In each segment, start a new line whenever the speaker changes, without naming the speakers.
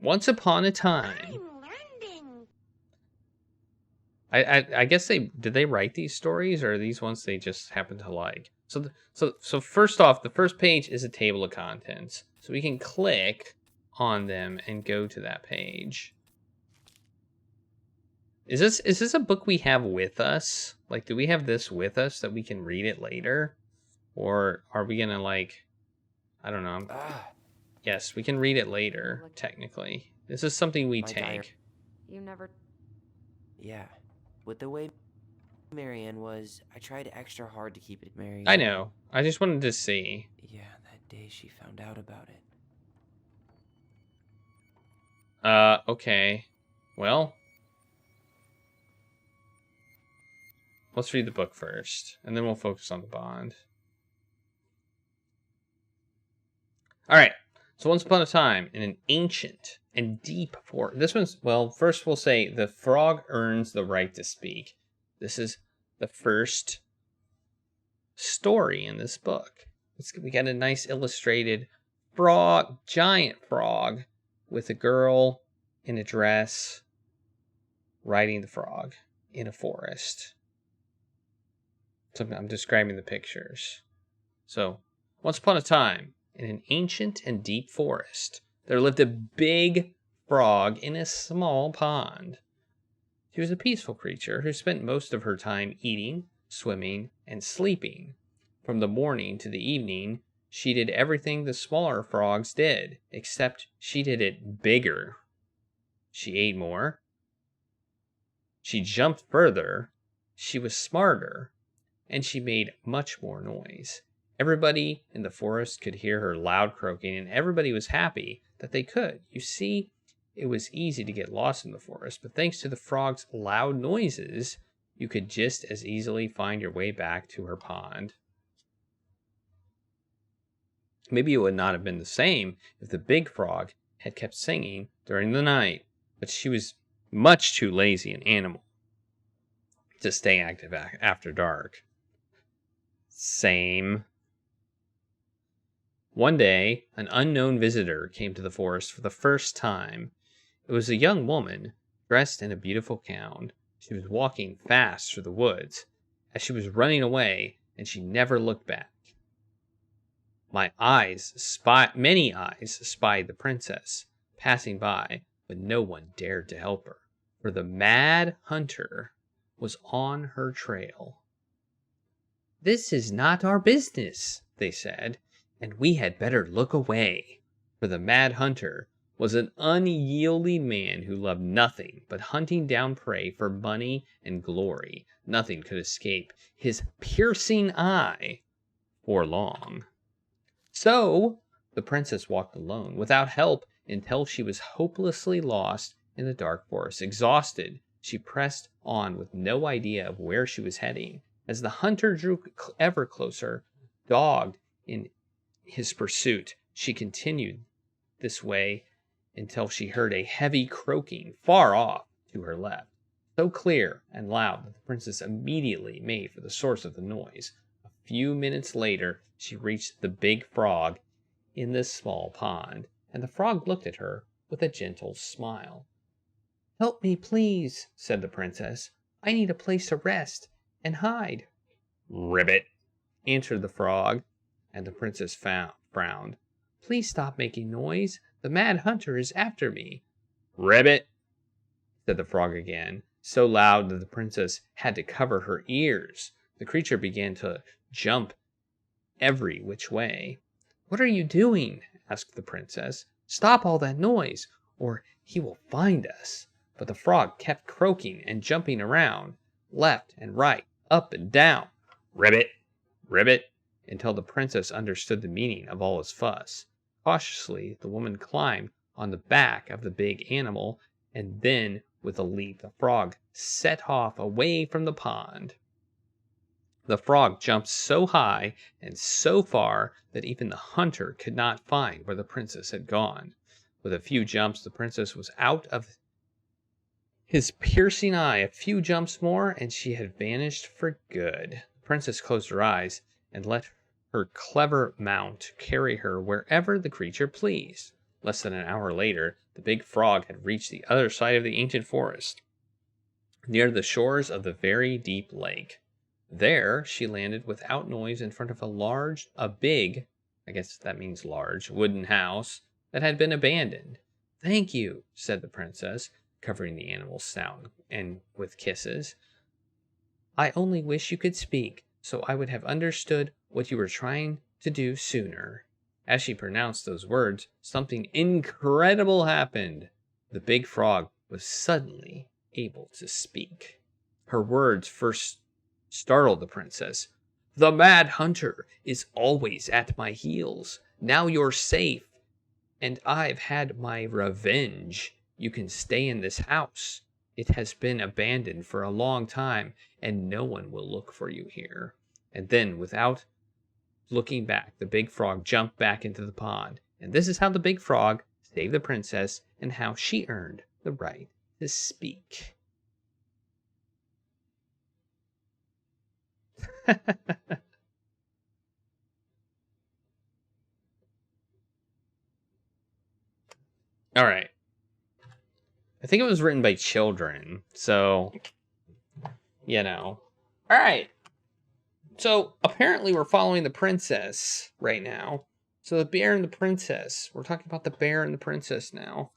Once upon a time. I guess did they write these stories, or are these ones they just happen to like? So first off, the first page is a table of contents. So we can click on them and go to that page. Is this a book we have with us? Like, do we have this with us that we can read it later? Or are we gonna, like, I don't know. Yes, we can read it later, technically. This is something we take.
You never...
Yeah. With the way Marianne was, I tried extra hard to keep it Marianne.
I know. I just wanted to see.
Yeah, that day she found out about it.
Okay. Well, let's read the book first, and then we'll focus on the bond. All right. So once upon a time, in an ancient and deep forest. This one's, well, first we'll say the frog earns the right to speak. This is the first story in this book. We got a nice illustrated frog, giant frog, with a girl in a dress riding the frog in a forest. So I'm describing the pictures. So, once upon a time, in an ancient and deep forest, there lived a big frog in a small pond. She was a peaceful creature who spent most of her time eating, swimming, and sleeping. From the morning to the evening, she did everything the smaller frogs did, except she did it bigger. She ate more. She jumped further. She was smarter. And she made much more noise. Everybody in the forest could hear her loud croaking, and everybody was happy that they could. You see, it was easy to get lost in the forest, but thanks to the frog's loud noises, you could just as easily find your way back to her pond. Maybe it would not have been the same if the big frog had kept singing during the night, but she was much too lazy an animal to stay active after dark. Same. One day, an unknown visitor came to the forest for the first time. It was a young woman, dressed in a beautiful gown. She was walking fast through the woods, as she was running away, and she never looked back. Many eyes spied the princess, passing by, but no one dared to help her, for the mad hunter was on her trail. "This is not our business," they said, "and we had better look away." For the mad hunter was an unyielding man who loved nothing but hunting down prey for money and glory. Nothing could escape his piercing eye for long. So the princess walked alone, without help, until she was hopelessly lost in the dark forest. Exhausted, she pressed on with no idea of where she was heading. As the hunter drew ever closer, dogged in his pursuit, she continued this way until she heard a heavy croaking far off to her left, so clear and loud that the princess immediately made for the source of the noise. A few minutes later, she reached the big frog in the small pond, and the frog looked at her with a gentle smile. "Help me, please," said the princess. "I need a place to rest and hide." "Ribbit," answered the frog, and the princess frowned. "Please stop making noise. The mad hunter is after me." "Ribbit," said the frog again, so loud that the princess had to cover her ears. The creature began to jump every which way. "What are you doing?" asked the princess. "Stop all that noise, or he will find us." But the frog kept croaking and jumping around, left and right, up and down. "Ribbit, ribbit," until the princess understood the meaning of all his fuss. Cautiously, the woman climbed on the back of the big animal, and then, with a leap, the frog set off away from the pond. The frog jumped so high and so far that even the hunter could not find where the princess had gone. With a few jumps, the princess was out of his piercing eye. A few jumps more, and she had vanished for good. The princess closed her eyes and let her clever mount carry her wherever the creature pleased. Less than an hour later, the big frog had reached the other side of the ancient forest, near the shores of the very deep lake. There, she landed without noise in front of a big, I guess that means large, wooden house that had been abandoned. Thank you, said the princess, covering the animal's snout and with kisses. I only wish you could speak, so I would have understood what you were trying to do sooner. As she pronounced those words, something incredible happened. The big frog was suddenly able to speak. Her words first startled the princess. The mad hunter is always at my heels. Now you're safe, and I've had my revenge. You can stay in this house. It has been abandoned for a long time, and no one will look for you here. And then, without looking back, the big frog jumped back into the pond. And this is how the big frog saved the princess and how she earned the right to speak. All right. I think it was written by children, so, All right. So, apparently we're following the princess right now. So, the bear and the princess. We're talking about the bear and the princess now.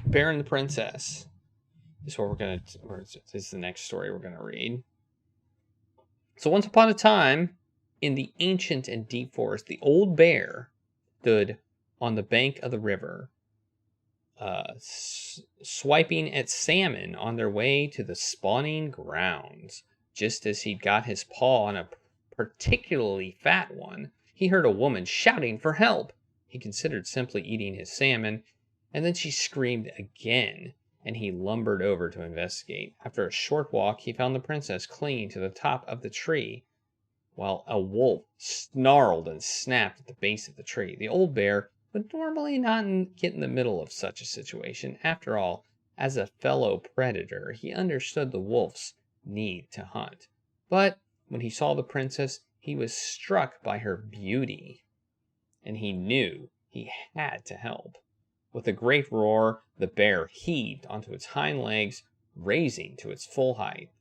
Bear and the princess is what this is the next story we're going to read. So, once upon a time, in the ancient and deep forest, the old bear stood on the bank of the river, swiping at salmon on their way to the spawning grounds. Just as he'd got his paw on a particularly fat one, he heard a woman shouting for help. He considered simply eating his salmon, and then she screamed again, and he lumbered over to investigate. After a short walk, he found the princess clinging to the top of the tree, while a wolf snarled and snapped at the base of the tree. The old bear would normally not get in the middle of such a situation. After all, as a fellow predator, he understood the wolf's need to hunt. But when he saw the princess, he was struck by her beauty, and he knew he had to help. With a great roar, the bear heaved onto its hind legs, raising to its full height.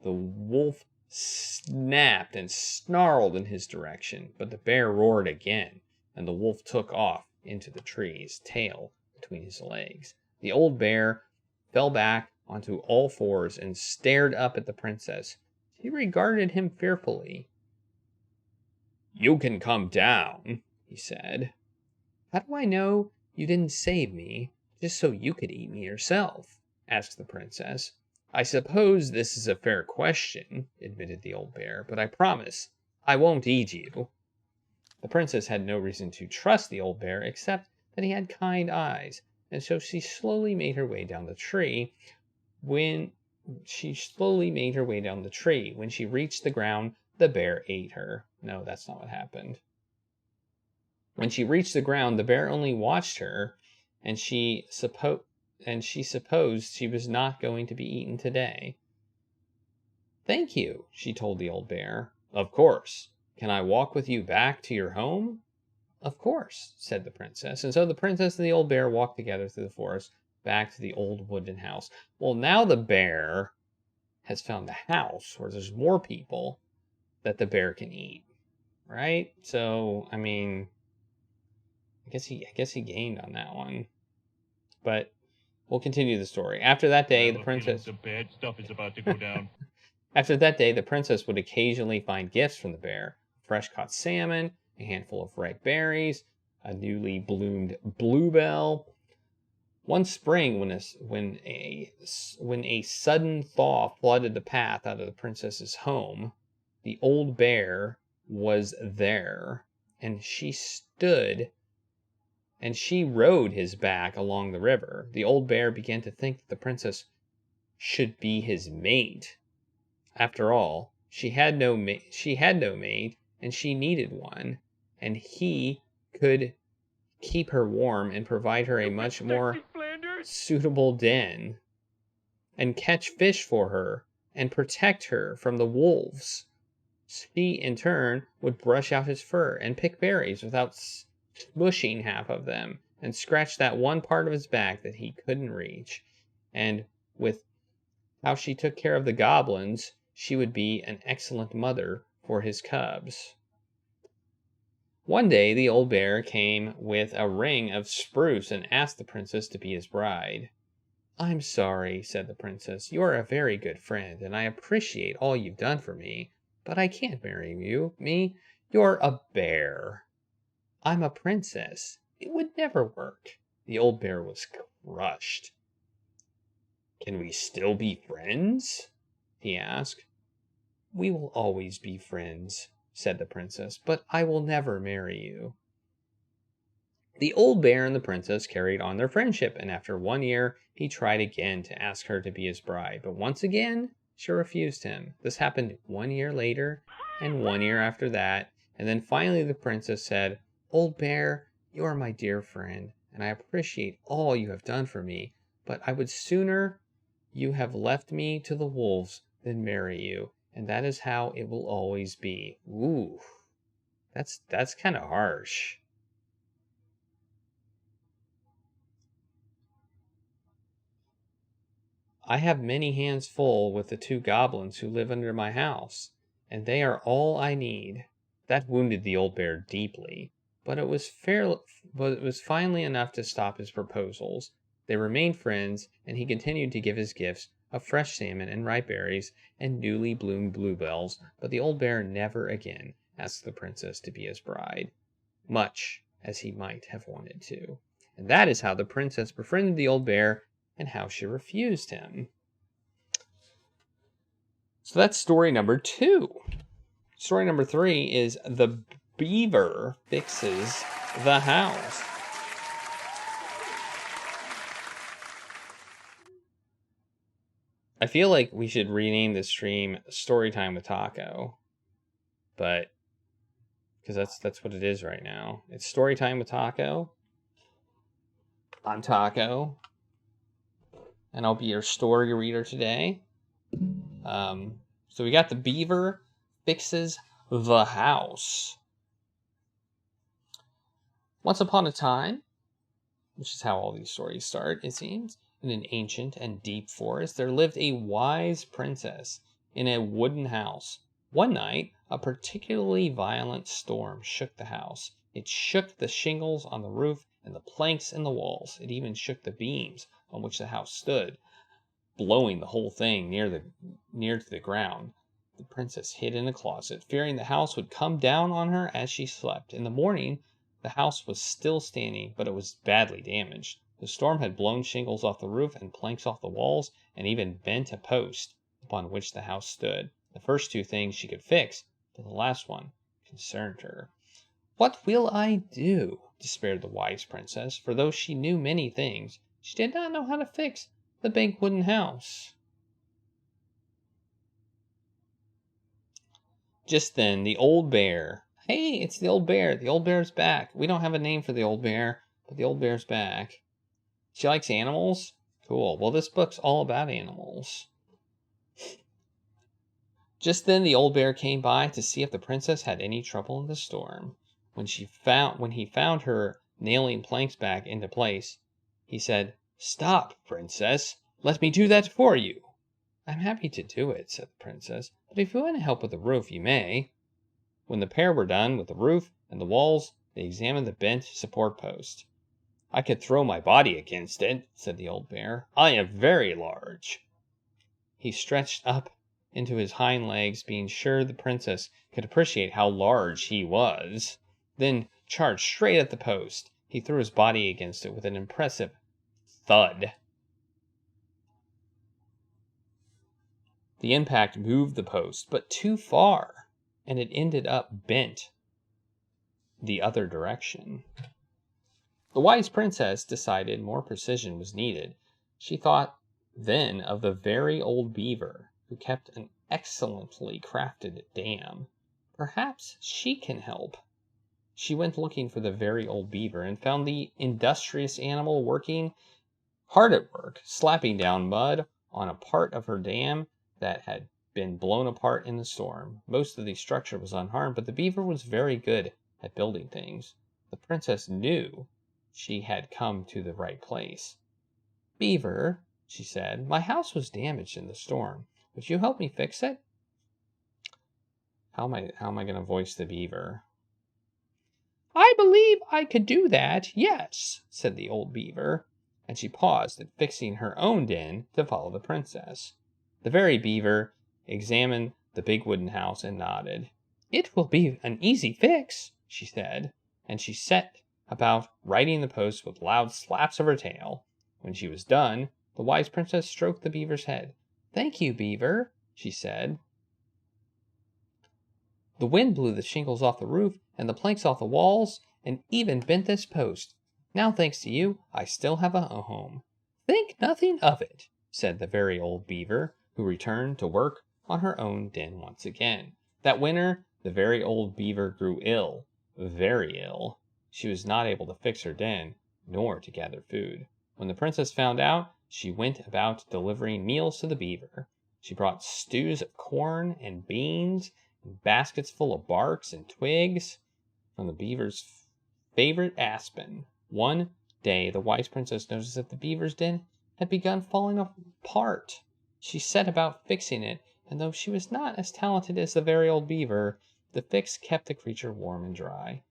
The wolf snapped and snarled in his direction, but the bear roared again, and the wolf took off into the trees, tail between his legs. The old bear fell back onto all fours and stared up at the princess. She regarded him fearfully. You can come down, he said. How do I know you didn't save me just so you could eat me yourself? Asked the princess. I suppose this is a fair question, admitted the old bear, but I promise I won't eat you. The princess had no reason to trust the old bear except that he had kind eyes, and so she slowly made her way down the tree. When she reached the ground, the bear ate her. No, that's not what happened. When she reached the ground, the bear only watched her, and she supposed she was not going to be eaten today. Thank you, she told the old bear. Of course. Can I walk with you back to your home? Of course, said the princess. And so the princess and the old bear walked together through the forest back to the old wooden house. Well, now the bear has found the house where there's more people that the bear can eat, right? So, I mean, I guess he gained on that one. But we'll continue the story. After that day, the princess...
Some bad stuff is about to go down.
After that day, the princess would occasionally find gifts from the bear. Fresh-caught salmon, a handful of ripe berries, a newly bloomed bluebell. One spring, when a sudden thaw flooded the path out of the princess's home, the old bear was there, and she rode his back along the river. The old bear began to think that the princess should be his mate. After all, she had no mate, and she needed one, and he could keep her warm and provide her a much more suitable den, and catch fish for her, and protect her from the wolves. She, in turn, would brush out his fur and pick berries without smushing half of them, and scratch that one part of his back that he couldn't reach. And with how she took care of the goblins, she would be an excellent mother for his cubs. One day, the old bear came with a ring of spruce and asked the princess to be his bride. "I'm sorry," said the princess. "You are a very good friend, and I appreciate all you've done for me, but I can't marry you. You're a bear." "I'm a princess. It would never work." The old bear was crushed. "Can we still be friends?" he asked. "We will always be friends," said the princess, "but I will never marry you." The old bear and the princess carried on their friendship, and after 1 year, he tried again to ask her to be his bride, but once again, she refused him. This happened 1 year later, and 1 year after that, and then finally the princess said, "Old bear, you are my dear friend, and I appreciate all you have done for me, but I would sooner you have left me to the wolves than marry you, and that is how it will always be." Ooh, that's kind of harsh. "I have many hands full with the 2 goblins who live under my house, and they are all I need." That wounded the old bear deeply, but it was finally enough to stop his proposals. They remained friends, and he continued to give his gifts of fresh salmon and ripe berries and newly bloomed bluebells, but the old bear never again asked the princess to be his bride, much as he might have wanted to. And that is how the princess befriended the old bear and how she refused him. So that's story number 2. Story number 3 is The Beaver Fixes the House. I feel like we should rename this stream Storytime with Taco, but because that's what it is right now. It's Storytime with Taco. I'm Taco, and I'll be your story reader today. So we got The Beaver Fixes the House. Once upon a time, which is how all these stories start, it seems, in an ancient and deep forest, there lived a wise princess in a wooden house. One night, a particularly violent storm shook the house. It shook the shingles on the roof and the planks in the walls. It even shook the beams on which the house stood, blowing the whole thing near to the ground. The princess hid in a closet, fearing the house would come down on her as she slept. In the morning, the house was still standing, but it was badly damaged. The storm had blown shingles off the roof and planks off the walls, and even bent a post upon which the house stood. The first 2 things she could fix, but the last one concerned her. "What will I do?" despaired the wise princess, for though she knew many things, she did not know how to fix the big wooden house. Just then, the old bear... Hey, it's the old bear. The old bear's back. We don't have a name for the old bear, but the old bear's back. She likes animals? Cool. Well, this book's all about animals. Just then, the old bear came by to see if the princess had any trouble in the storm. When he found her nailing planks back into place, he said, "Stop, princess. Let me do that for you." "I'm happy to do it," said the princess, "but if you want to help with the roof, you may." When the pair were done with the roof and the walls, they examined the bent support post. "I could throw my body against it," said the old bear. "I am very large." He stretched up into his hind legs, being sure the princess could appreciate how large he was, then charged straight at the post. He threw his body against it with an impressive thud. The impact moved the post, but too far, and it ended up bent the other direction. The wise princess decided more precision was needed. She thought then of the very old beaver who kept an excellently crafted dam. Perhaps she can help. She went looking for the very old beaver and found the industrious animal working hard at work, slapping down mud on a part of her dam that had been blown apart in the storm. Most of the structure was unharmed, but the beaver was very good at building things. The princess knew she had come to the right place. "Beaver," she said, "my house was damaged in the storm. Would you help me fix it?" How am I going to voice the beaver? "I believe I could do that, yes," said the old beaver, and she paused at fixing her own den to follow the princess. The very beaver examined the big wooden house and nodded. "It will be an easy fix," she said, and she set about righting the posts with loud slaps of her tail. When she was done, the wise princess stroked the beaver's head. "Thank you, beaver," she said. "The wind blew the shingles off the roof and the planks off the walls and even bent this post. Now, thanks to you, I still have a home." "Think nothing of it," said the very old beaver, who returned to work on her own den once again. That winter, the very old beaver grew ill, very ill. She was not able to fix her den, nor to gather food. When the princess found out, she went about delivering meals to the beaver. She brought stews of corn and beans, baskets full of barks and twigs from the beaver's favorite aspen. One day, the wise princess noticed that the beaver's den had begun falling apart. She set about fixing it, and though she was not as talented as the very old beaver, the fix kept the creature warm and dry.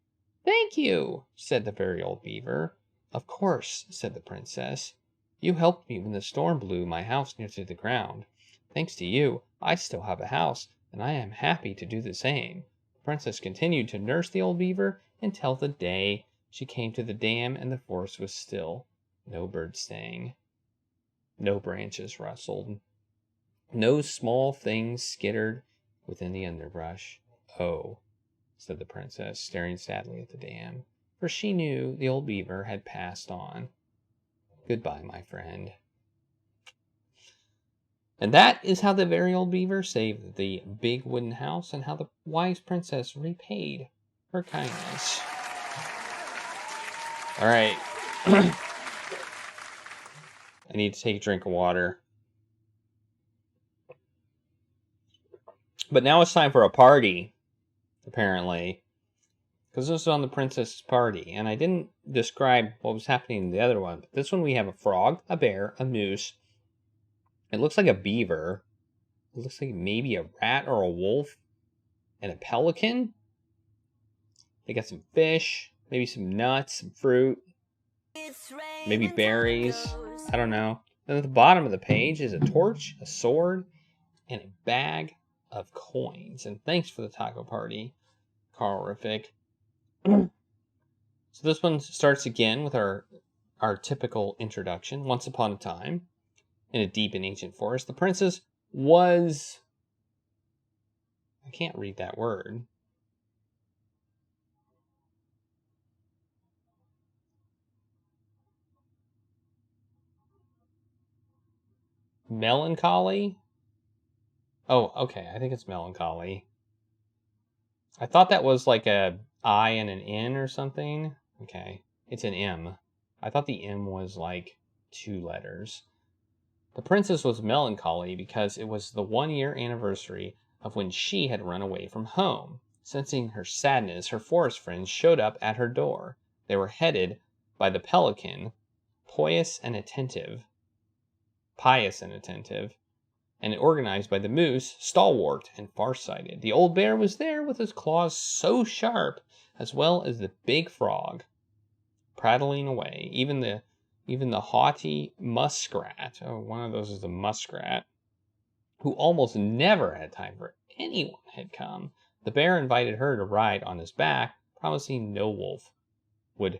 "Thank you," said the very old beaver. "Of course," said the princess. "You helped me when the storm blew my house near to the ground. Thanks to you, I still have a house, and I am happy to do the same." The princess continued to nurse the old beaver until the day she came to the dam and the forest was still. No birds sang. No branches rustled. No small things skittered within the underbrush. "Oh," said the princess, staring sadly at the dam, for she knew the old beaver had passed on. "Goodbye, my friend." And that is how the very old beaver saved the big wooden house and how the wise princess repaid her kindness. All right. I need to take a drink of water. But now it's time for a party, apparently. Because this is on the princess's party. And I didn't describe what was happening in the other one. But this one we have a frog, a bear, a moose. It looks like a beaver. It looks like maybe a rat or a wolf. And a pelican. They got some fish. Maybe some nuts, some fruit. Maybe berries. I don't know. Then at the bottom of the page is a torch, a sword, and a bag of coins. And thanks for the taco party, Carlrific. So this one starts again with our typical introduction. Once upon a time, in a deep and ancient forest, the princess was... I can't read that word. Melancholy? Oh, okay. I think it's melancholy. I thought that was like a I and an N or something. Okay. It's an M. I thought the M was like 2 letters. The princess was melancholy because it was the 1-year anniversary of when she had run away from home. Sensing her sadness, her forest friends showed up at her door. They were headed by the pelican, pious and attentive, and organized by the moose, stalwart and farsighted. The old bear was there with his claws so sharp, as well as the big frog, prattling away. Even the haughty muskrat, one of those is a muskrat, who almost never had time for anyone, had come. The bear invited her to ride on his back, promising no wolf would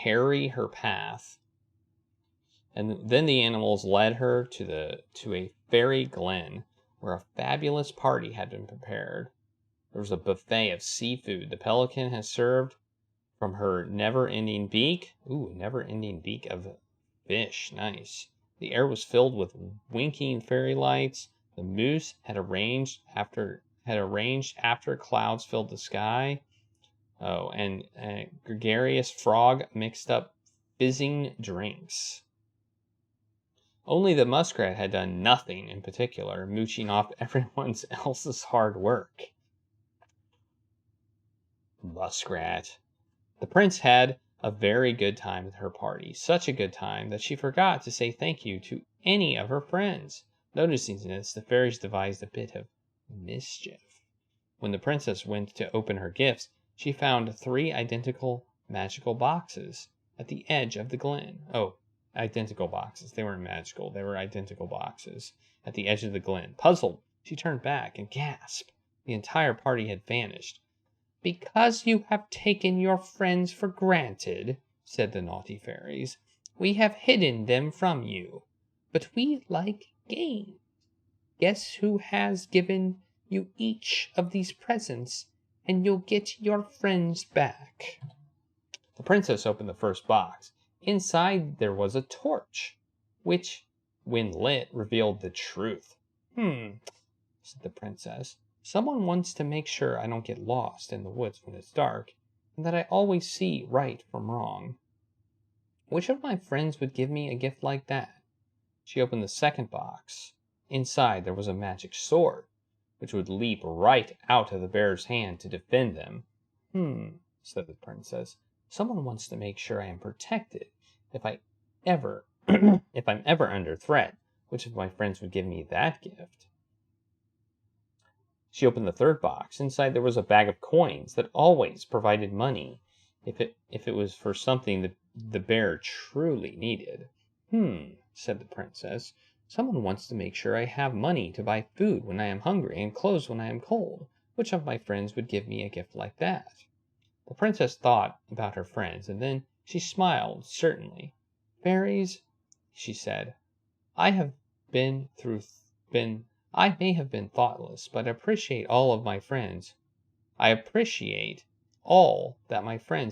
harry her path. And then the animals led her to a fairy glen where a fabulous party had been prepared. There was a buffet of seafood the pelican had served from her never-ending beak. Ooh, never-ending beak of fish. Nice. The air was filled with winking fairy lights. The moose had arranged after clouds filled the sky. Oh, and a gregarious frog mixed up fizzing drinks. Only the muskrat had done nothing in particular, mooching off everyone else's hard work. Muskrat. The prince had a very good time at her party, such a good time that she forgot to say thank you to any of her friends. Noticing this, the fairies devised a bit of mischief. When the princess went to open her gifts, she found 3 identical magical boxes at the edge of the glen. Oh, identical boxes. They weren't magical. They were identical boxes at the edge of the glen. Puzzled, she turned back and gasped. The entire party had vanished. "Because you have taken your friends for granted," said the naughty fairies, "we have hidden them from you. But we like games. Guess who has given you each of these presents, and you'll get your friends back." The princess opened the first box. Inside there was a torch, which, when lit, revealed the truth. Said the princess. "Someone wants to make sure I don't get lost in the woods when it's dark, and that I always see right from wrong. Which of my friends would give me a gift like that?" She opened the second box. Inside there was a magic sword, which would leap right out of the bear's hand to defend them. Said the princess. "Someone wants to make sure I am protected if I'm ever under threat. Which of my friends would give me that gift?" She opened the third box. Inside there was a bag of coins that always provided money if it was for something the bear truly needed. Said the princess. "Someone wants to make sure I have money to buy food when I am hungry and clothes when I am cold. Which of my friends would give me a gift like that?" The princess thought about her friends, and then she smiled, certainly. "Fairies," she said, I may have been thoughtless, but I appreciate all that my friends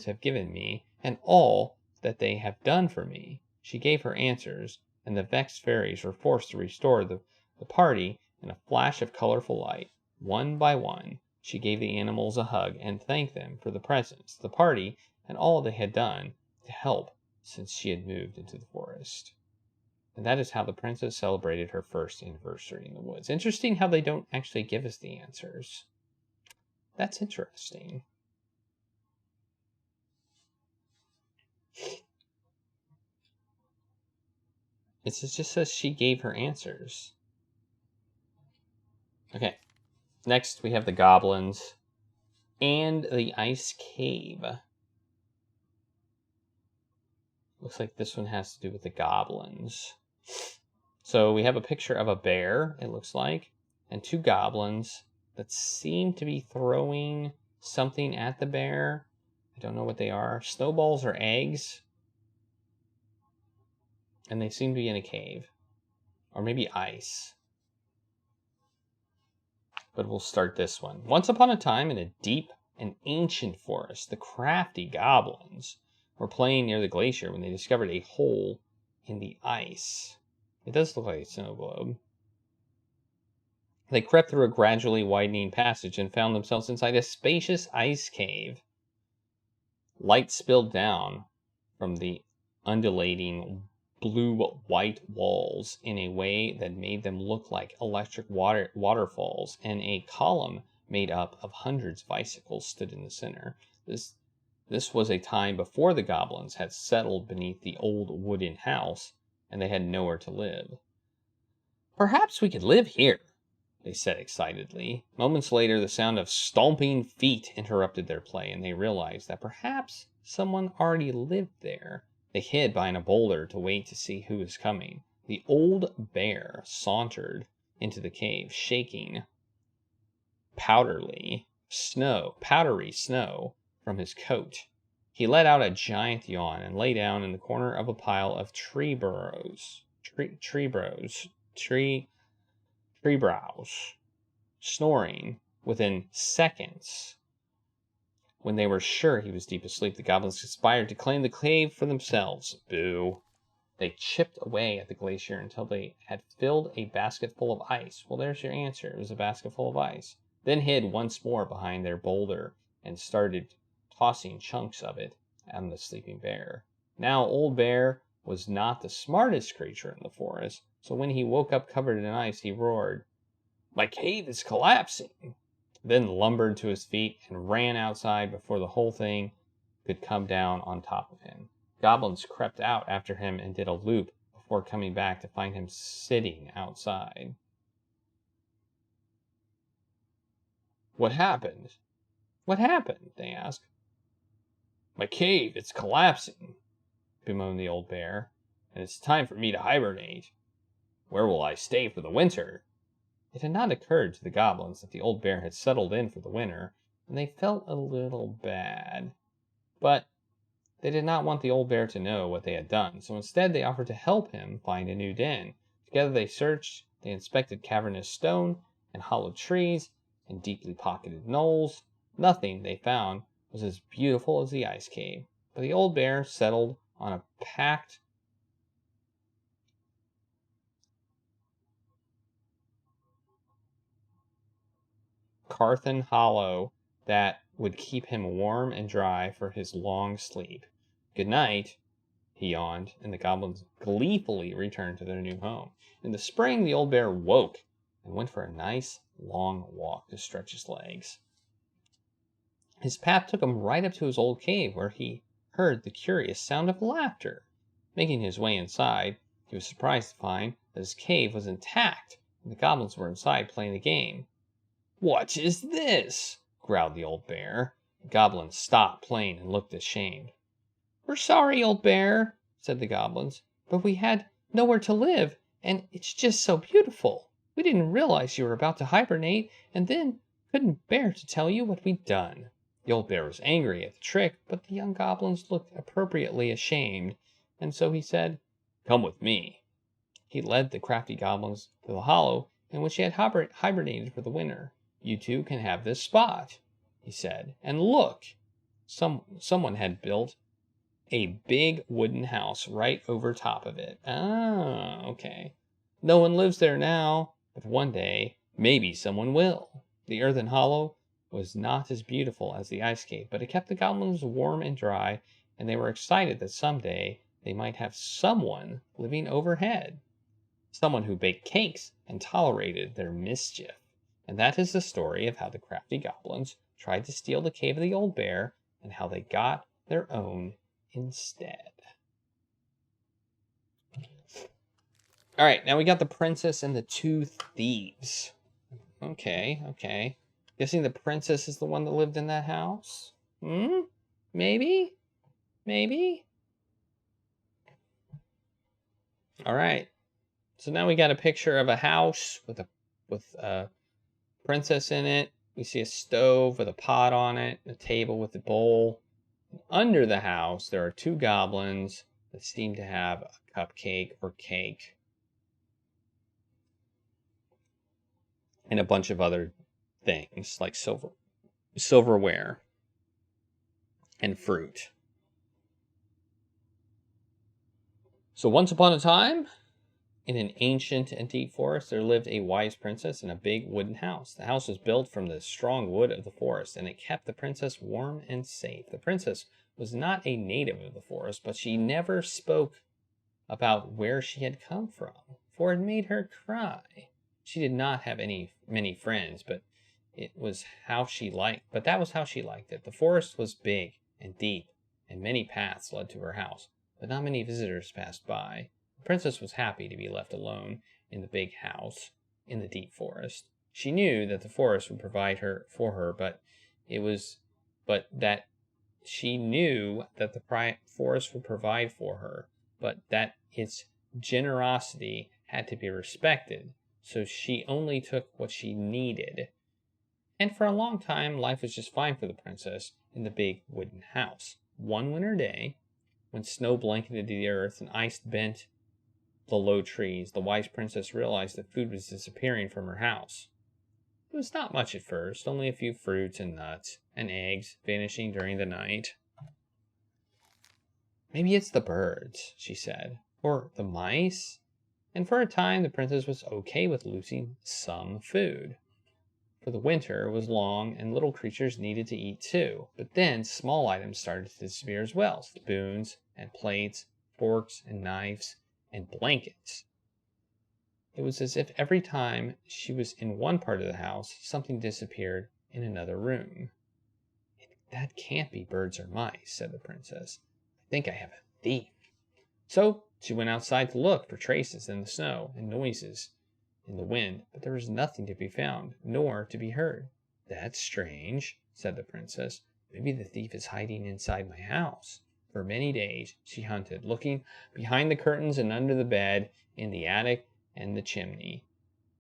have given me, and all that they have done for me." She gave her answers, and the vexed fairies were forced to restore the party in a flash of colorful light. One by one, she gave the animals a hug and thanked them for the presents, the party, and all they had done to help since she had moved into the forest. And that is how the princess celebrated her first anniversary in the woods. Interesting how they don't actually give us the answers. That's interesting. It just says she gave her answers. Okay. Next, we have the goblins and the ice cave. Looks like this one has to do with the goblins. So we have a picture of a bear, it looks like, and 2 goblins that seem to be throwing something at the bear. I don't know what they are. Snowballs or eggs. And they seem to be in a cave. Or maybe ice. But we'll start this one. Once upon a time, in a deep and ancient forest, the crafty goblins were playing near the glacier when they discovered a hole in the ice. It does look like a snow globe. They crept through a gradually widening passage and found themselves inside a spacious ice cave. Light spilled down from the undulating blue-white walls in a way that made them look like electric waterfalls, and a column made up of hundreds of icicles stood in the center. This was a time before the goblins had settled beneath the old wooden house, and they had nowhere to live. "Perhaps we could live here," they said excitedly. Moments later, the sound of stomping feet interrupted their play, and they realized that perhaps someone already lived there. They hid behind a boulder to wait to see who was coming. The old bear sauntered into the cave, shaking powdery snow from his coat. He let out a giant yawn and lay down in the corner of a pile of tree boughs, snoring. Within seconds, when they were sure he was deep asleep, the goblins conspired to claim the cave for themselves. Boo. They chipped away at the glacier until they had filled a basket full of ice. Well, there's your answer. It was a basket full of ice. Then hid once more behind their boulder and started tossing chunks of it at the sleeping bear. "Now, old bear, was not the smartest creature in the forest, so when he woke up covered in ice, he roared, "My cave is collapsing!" Then lumbered to his feet and ran outside before the whole thing could come down on top of him. Goblins crept out after him and did a loop before coming back to find him sitting outside. "What happened? What happened?" they asked. "My cave, it's collapsing," bemoaned the old bear, "and it's time for me to hibernate. Where will I stay for the winter?" It had not occurred to the goblins that the old bear had settled in for the winter, and they felt a little bad. But they did not want the old bear to know what they had done, so instead they offered to help him find a new den. Together they searched, they inspected cavernous stone and hollow trees and deeply pocketed knolls. Nothing, they found, was as beautiful as the ice cave, but the old bear settled on a packed Carthen hollow that would keep him warm and dry for his long sleep. "Good night," he yawned, and the goblins gleefully returned to their new home. In the spring, the old bear woke and went for a nice long walk to stretch his legs. His path took him right up to his old cave, where he heard the curious sound of laughter. Making his way inside, he was surprised to find that his cave was intact, and the goblins were inside playing a game. "What is this?" growled the old bear. The goblins stopped playing and looked ashamed. "We're sorry, old bear," said the goblins, "but we had nowhere to live, and it's just so beautiful. We didn't realize you were about to hibernate, and then couldn't bear to tell you what we'd done." The old bear was angry at the trick, but the young goblins looked appropriately ashamed, and so he said, "Come with me." He led the crafty goblins to the hollow in which he had hibernated for the winter. "You two can have this spot," he said. "And look, someone had built a big wooden house right over top of it." "Ah, okay. No one lives there now, but one day, maybe someone will." The earthen hollow was not as beautiful as the ice cave, but it kept the goblins warm and dry, and they were excited that someday they might have someone living overhead. Someone who baked cakes and tolerated their mischief. And that is the story of how the crafty goblins tried to steal the cave of the old bear and how they got their own instead. All right, now we got the princess and the two thieves. Okay. Guessing the princess is the one that lived in that house? Maybe? All right. So now we got a picture of a house with a princess in it. We see a stove with a pot on it, a table with a bowl. Under the house, there are two goblins that seem to have a cupcake or cake and a bunch of other things like silverware and fruit. So once upon a time, in an ancient and deep forest, there lived a wise princess in a big wooden house. The house was built from the strong wood of the forest, and it kept the princess warm and safe. The princess was not a native of the forest, but she never spoke about where she had come from, for it made her cry. She did not have many friends, but that was how she liked it. The forest was big and deep, and many paths led to her house, but not many visitors passed by. The princess was happy to be left alone in the big house in the deep forest. She knew that the forest would provide for her, but that its generosity had to be respected, so she only took what she needed. And for a long time, life was just fine for the princess in the big wooden house. One winter day, when snow blanketed the earth and ice bent the low trees, the wise princess realized that food was disappearing from her house. It was not much at first, only a few fruits and nuts and eggs vanishing during the night. "Maybe it's the birds," she said, "or the mice." And for a time, the princess was okay with losing some food. For the winter was long and little creatures needed to eat too. But then small items started to disappear as well. Spoons and plates forks and knives and blankets. It was as if every time she was in one part of the house, something disappeared in another room. "That can't be birds or mice," said the princess. "I think I have a thief." So she went outside to look for traces in the snow and noises in the wind, but there was nothing to be found, nor to be heard. "That's strange," said the princess. "Maybe the thief is hiding inside my house." For many days she hunted, looking behind the curtains and under the bed, in the attic and the chimney,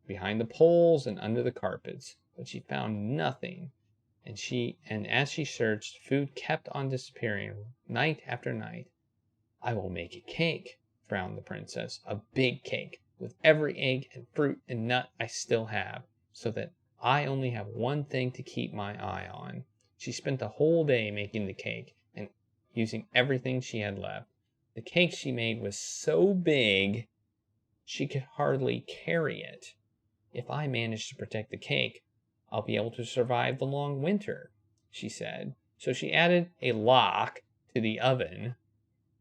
behind the poles and under the carpets, but she found nothing. And as she searched, food kept on disappearing night after night. "I will make a cake," frowned the princess, "a big cake, with every egg and fruit and nut I still have, so that I only have one thing to keep my eye on." She spent the whole day making the cake and using everything she had left. The cake she made was so big she could hardly carry it. "If I manage to protect the cake, I'll be able to survive the long winter," she said. So she added a lock to the oven,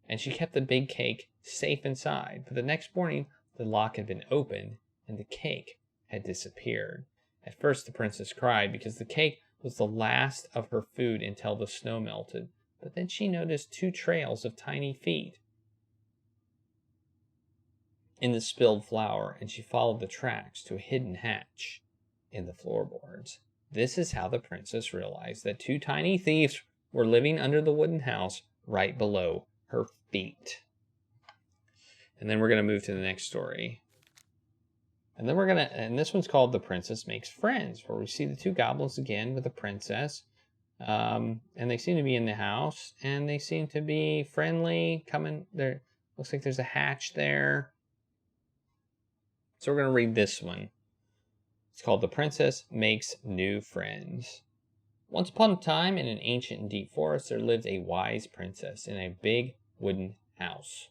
and she kept the big cake safe inside. But the next morning, the lock had been opened, and the cake had disappeared. At first, the princess cried because the cake was the last of her food until the snow melted. But then she noticed 2 trails of tiny feet in the spilled flour, and she followed the tracks to a hidden hatch in the floorboards. This is how the princess realized that 2 tiny thieves were living under the wooden house right below her feet. And then we're going to move to the next story. And this one's called The Princess Makes Friends, where we see the 2 goblins again with the princess. And they seem to be in the house, and they seem to be friendly. There looks like there's a hatch there. So we're going to read this one. It's called The Princess Makes New Friends. Once upon a time, in an ancient and deep forest, there lived a wise princess in a big wooden house.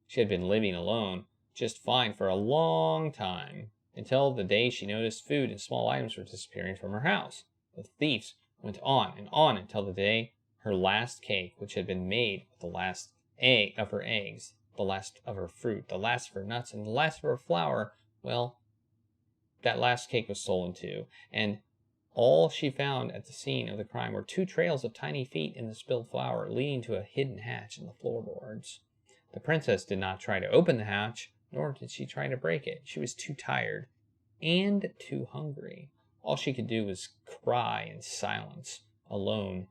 She had been living alone just fine for a long time, until the day she noticed food and small items were disappearing from her house. The thieves went on and on until the day her last cake, which had been made with the last egg of her eggs, the last of her fruit, the last of her nuts, and the last of her flour, well, that last cake was stolen too, and all she found at the scene of the crime were 2 trails of tiny feet in the spilled flour, leading to a hidden hatch in the floorboards. The princess did not try to open the hatch, nor did she try to break it. She was too tired and too hungry. All she could do was cry in silence, alone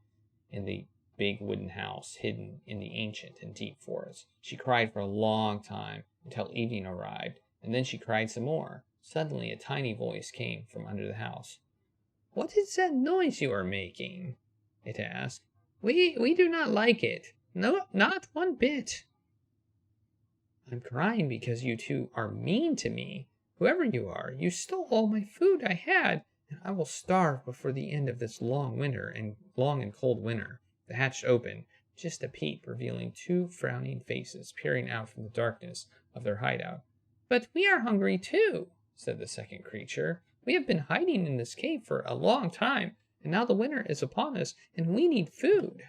in the big wooden house hidden in the ancient and deep forest. She cried for a long time until evening arrived, and then she cried some more. Suddenly a tiny voice came from under the house. "What is that noise you are making?" it asked. We do not like it. No, not one bit." "I'm crying because you 2 are mean to me. Whoever you are, you stole all my food I had, and I will starve before the end of this long and cold winter." The hatch opened, just a peep, revealing 2 frowning faces peering out from the darkness of their hideout. "But we are hungry too," said the second creature. "We have been hiding in this cave for a long time, and now the winter is upon us, and we need food."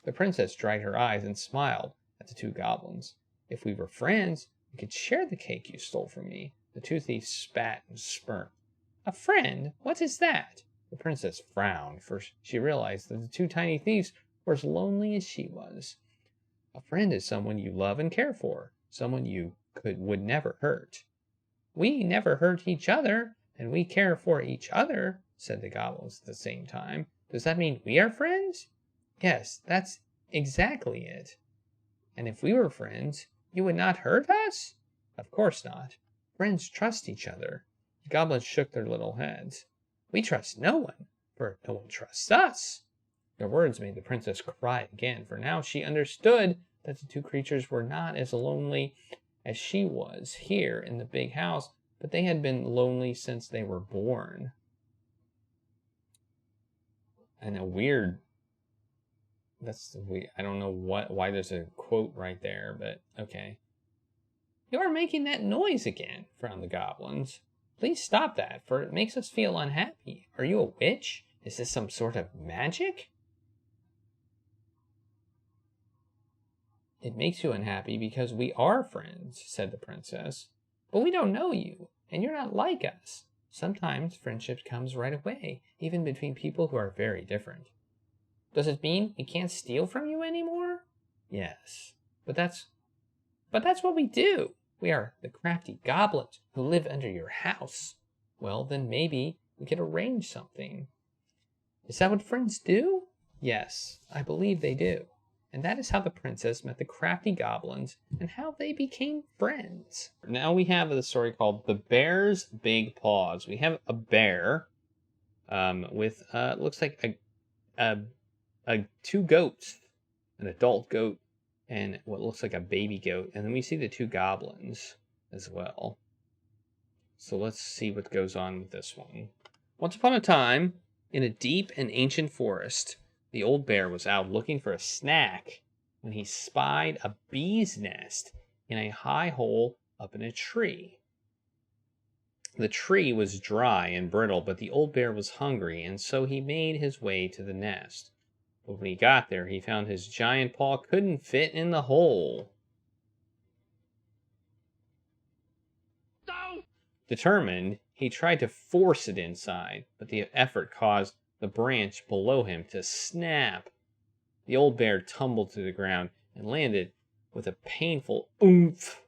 The princess dried her eyes and smiled at the 2 goblins. "If we were friends, we could share the cake you stole from me." The 2 thieves spat and smirked. "A friend? What is that?" The princess frowned, for she realized that the 2 tiny thieves were as lonely as she was. "A friend is someone you love and care for, someone you would never hurt." "We never hurt each other, and we care for each other," said the goblins at the same time. "Does that mean we are friends?" "Yes, that's exactly it." "And if we were friends, you would not hurt us?" "Of course not. Friends trust each other." The goblins shook their little heads. "We trust no one, for no one trusts us." Their words made the princess cry again, for now she understood that the 2 creatures were not as lonely as she was here in the big house, but they had been lonely since they were born. And I don't know why there's a quote right there, but okay. "You are making that noise again," frowned the goblins. "Please stop that, for it makes us feel unhappy. Are you a witch? Is this some sort of magic?" It makes you unhappy because we are friends, said the princess. But we don't know you, and you're not like us. Sometimes friendship comes right away, even between people who are very different. Does it mean we can't steal from you anymore? Yes, but that's what we do. We are the crafty goblins who live under your house. Well, then maybe we could arrange something. Is that what friends do? Yes, I believe they do. And that is how the princess met the crafty goblins and how they became friends. Now we have the story called The Bear's Big Paws. We have a bear with, looks like two goats, an adult goat and what looks like a baby goat. And then we see the two goblins as well. So let's see what goes on with this one. Once upon a time, in a deep and ancient forest, the old bear was out looking for a snack when he spied a bee's nest in a high hole up in a tree. The tree was dry and brittle, but the old bear was hungry, and so he made his way to the nest. But when he got there, he found his giant paw couldn't fit in the hole.
No!
Determined, he tried to force it inside, but the effort caused the branch below him to snap. The old bear tumbled to the ground and landed with a painful oomph.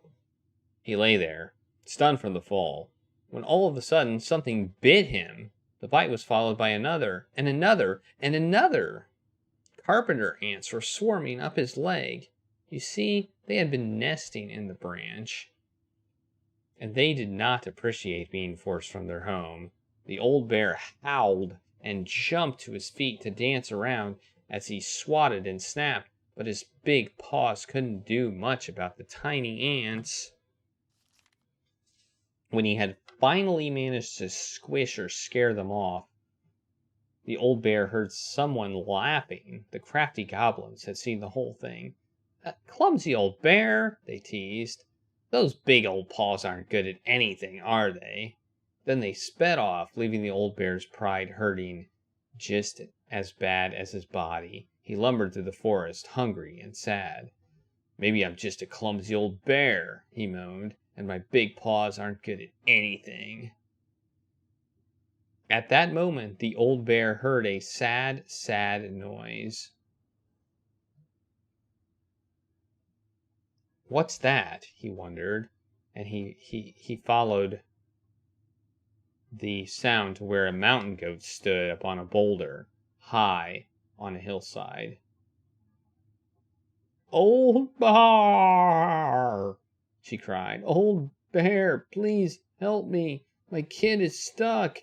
He lay there, stunned from the fall, when all of a sudden something bit him. The bite was followed by another, and another, and another. Carpenter ants were swarming up his leg. You see, they had been nesting in the branch, and they did not appreciate being forced from their home. The old bear howled and jumped to his feet to dance around as he swatted and snapped, but his big paws couldn't do much about the tiny ants. When he had finally managed to squish or scare them off, the old bear heard someone laughing. The crafty goblins had seen the whole thing. Clumsy old bear, they teased. Those big old paws aren't good at anything, are they? Then they sped off, leaving the old bear's pride hurting just as bad as his body. He lumbered through the forest, hungry and sad. Maybe I'm just a clumsy old bear, he moaned, and my big paws aren't good at anything. At that moment, the old bear heard a sad, sad noise. What's that? He wondered, and he followed the sound to where a mountain goat stood upon a boulder, high on a hillside. Old bear, she cried. Old bear, please help me. My kid is stuck.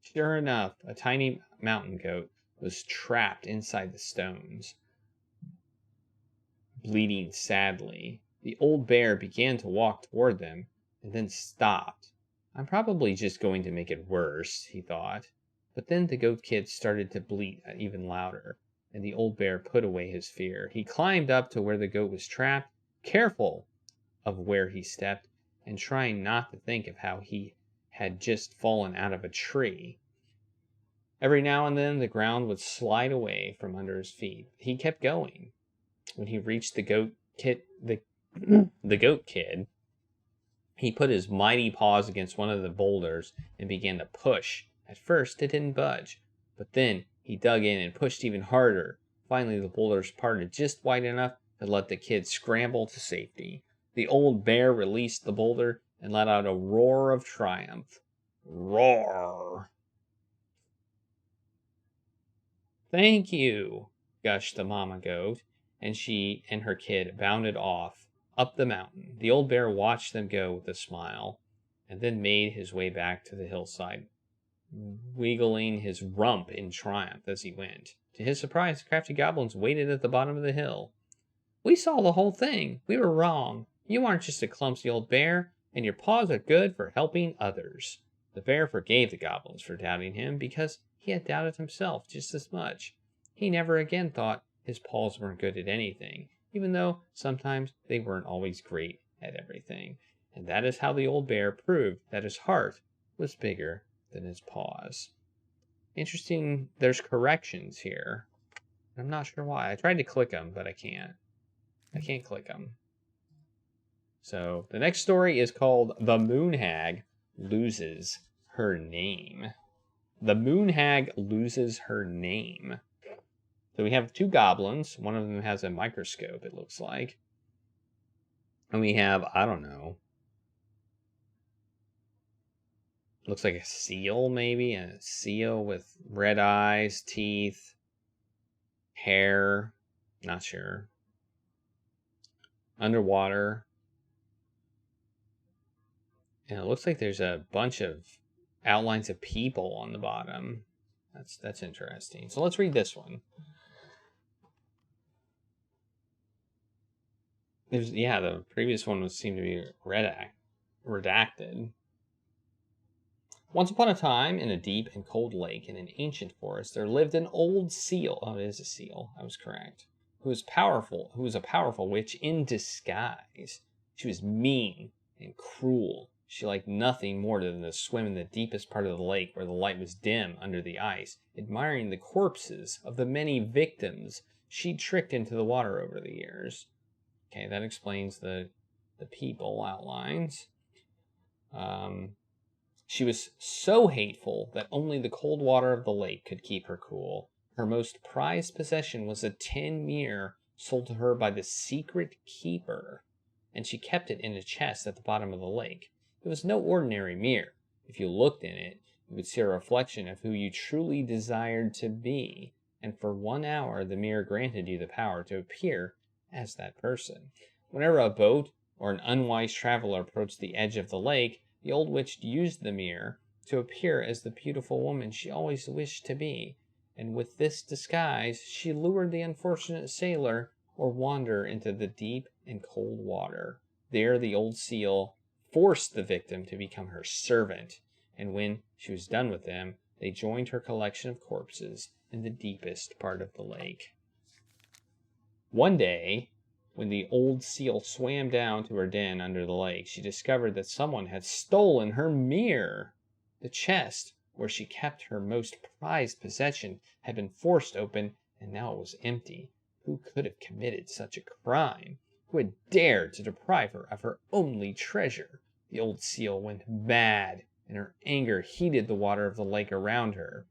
Sure enough, a tiny mountain goat was trapped inside the stones, bleeding sadly. The old bear began to walk toward them and then stopped. I'm probably just going to make it worse, he thought. But then the goat kid started to bleat even louder, and the old bear put away his fear. He climbed up to where the goat was trapped, careful of where he stepped, and trying not to think of how he had just fallen out of a tree. Every now and then the ground would slide away from under his feet. He kept going. When he reached the goat kid, he put his mighty paws against one of the boulders and began to push. At first it didn't budge, but then he dug in and pushed even harder. Finally the boulders parted just wide enough to let the kid scramble to safety. The old bear released the boulder and let out a roar of triumph. Roar! Thank you, gushed the mama goat, and she and her kid bounded off up the mountain. The old bear watched them go with a smile, and then made his way back to the hillside, wiggling his rump in triumph as he went. To his surprise, the crafty goblins waited at the bottom of the hill. We saw the whole thing. We were wrong. You aren't just a clumsy old bear, and your paws are good for helping others. The bear forgave the goblins for doubting him because he had doubted himself just as much. He never again thought his paws weren't good at anything, even though sometimes they weren't always great at everything. And that is how the old bear proved that his heart was bigger than his paws. Interesting, there's corrections here. I'm not sure why. I tried to click them, but I can't. I can't click them. So the next story is called The Moon Hag Loses Her Name. The Moon Hag loses her name. So we have two goblins. One of them has a microscope, it looks like. And we have, I don't know, looks like a seal maybe. A seal with red eyes, teeth, hair. Not sure. Underwater. And it looks like there's a bunch of outlines of people on the bottom. That's interesting. So let's read this one. The previous one seemed to be redacted. Once upon a time, in a deep and cold lake in an ancient forest, there lived an old seal. Oh, it is a seal. I was correct. Who was a powerful witch in disguise. She was mean and cruel. She liked nothing more than to swim in the deepest part of the lake where the light was dim under the ice, admiring the corpses of the many victims she'd tricked into the water over the years. Okay, that explains the people outlines. She was so hateful that only the cold water of the lake could keep her cool. Her most prized possession was a tin mirror sold to her by the secret keeper, and she kept it in a chest at the bottom of the lake. It was no ordinary mirror. If you looked in it, you would see a reflection of who you truly desired to be, and for 1 hour the mirror granted you the power to appear as that person. Whenever a boat or an unwise traveler approached the edge of the lake, the old witch used the mirror to appear as the beautiful woman she always wished to be, and with this disguise she lured the unfortunate sailor or wanderer into the deep and cold water. There the old seal forced the victim to become her servant, and when she was done with them, they joined her collection of corpses in the deepest part of the lake. One day, when the old seal swam down to her den under the lake, she discovered that someone had stolen her mirror. The chest, where she kept her most prized possession, had been forced open, and now it was empty. Who could have committed such a crime? Who had dared to deprive her of her only treasure? The old seal went mad, and her anger heated the water of the lake around her.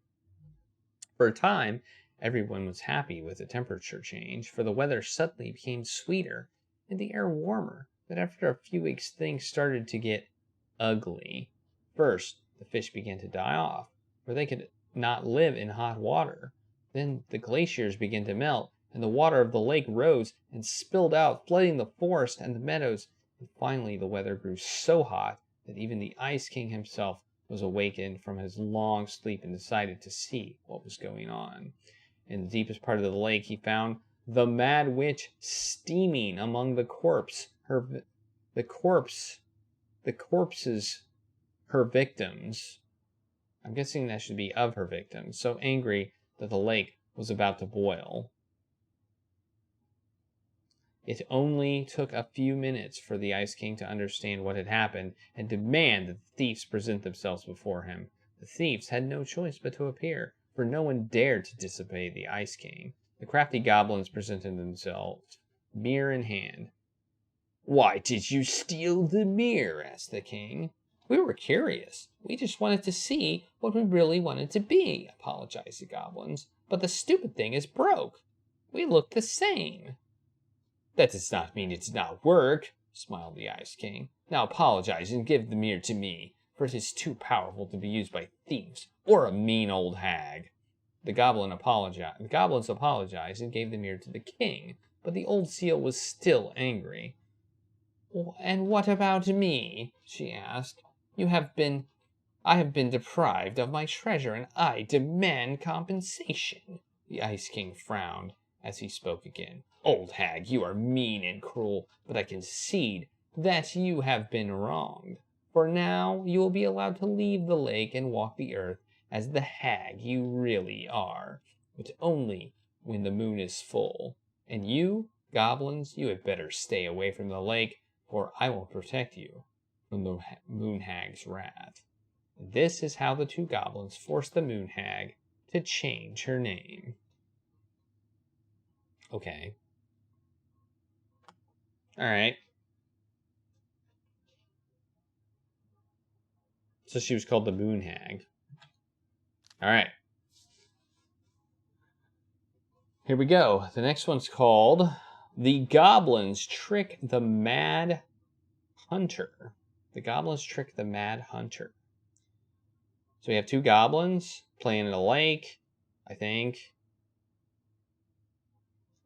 For a time, everyone was happy with the temperature change, for the weather suddenly became sweeter and the air warmer. But after a few weeks, things started to get ugly. First, the fish began to die off, for they could not live in hot water. Then the glaciers began to melt, and the water of the lake rose and spilled out, flooding the forest and the meadows. And finally, the weather grew so hot that even the Ice King himself was awakened from his long sleep and decided to see what was going on. In the deepest part of the lake, he found the mad witch steaming among the corpses, her victims. I'm guessing that should be of her victims, so angry that the lake was about to boil. It only took a few minutes for the Ice King to understand what had happened and demand that the thieves present themselves before him. The thieves had no choice but to appear, for no one dared to disobey the Ice King. The crafty goblins presented themselves, mirror in hand. "Why did you steal the mirror?" asked the king. "We were curious. We just wanted to see what we really wanted to be," apologized the goblins. "But the stupid thing is broke. We look the same." "That does not mean it did not work," smiled the Ice King. "Now apologize and give the mirror to me, for it is too powerful to be used by thieves or a mean old hag." The goblins apologized and gave the mirror to the king, but the old seal was still angry. "And what about me?" she asked. I have been deprived of my treasure, and I demand compensation." The Ice King frowned as he spoke again. "Old hag, you are mean and cruel, but I concede that you have been wronged. For now, you will be allowed to leave the lake and walk the earth as the hag you really are, but only when the moon is full. And you, goblins, you had better stay away from the lake, for I will protect you from the moon hag's wrath." This is how the two goblins forced the moon hag to change her name. Okay. All right. So she was called the Moon Hag. All right. Here we go. The next one's called The Goblins Trick the Mad Hunter. The Goblins Trick the Mad Hunter. So we have two goblins playing in a lake, I think.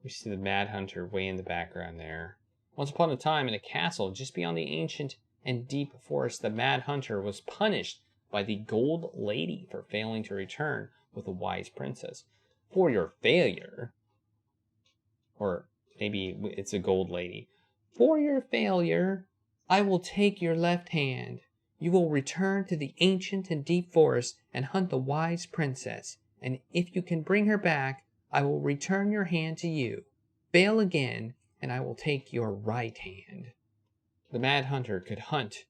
We see the Mad Hunter way in the background there. Once upon a time, in a castle just beyond the ancient and deep forest, the Mad Hunter was punished by the Gold Lady for failing to return with a wise princess. For your failure, or maybe it's a Gold Lady. For your failure, I will take your left hand. You will return to the ancient and deep forest and hunt the wise princess. And if you can bring her back, I will return your hand to you. Fail again, and I will take your right hand. The Mad Hunter could hunt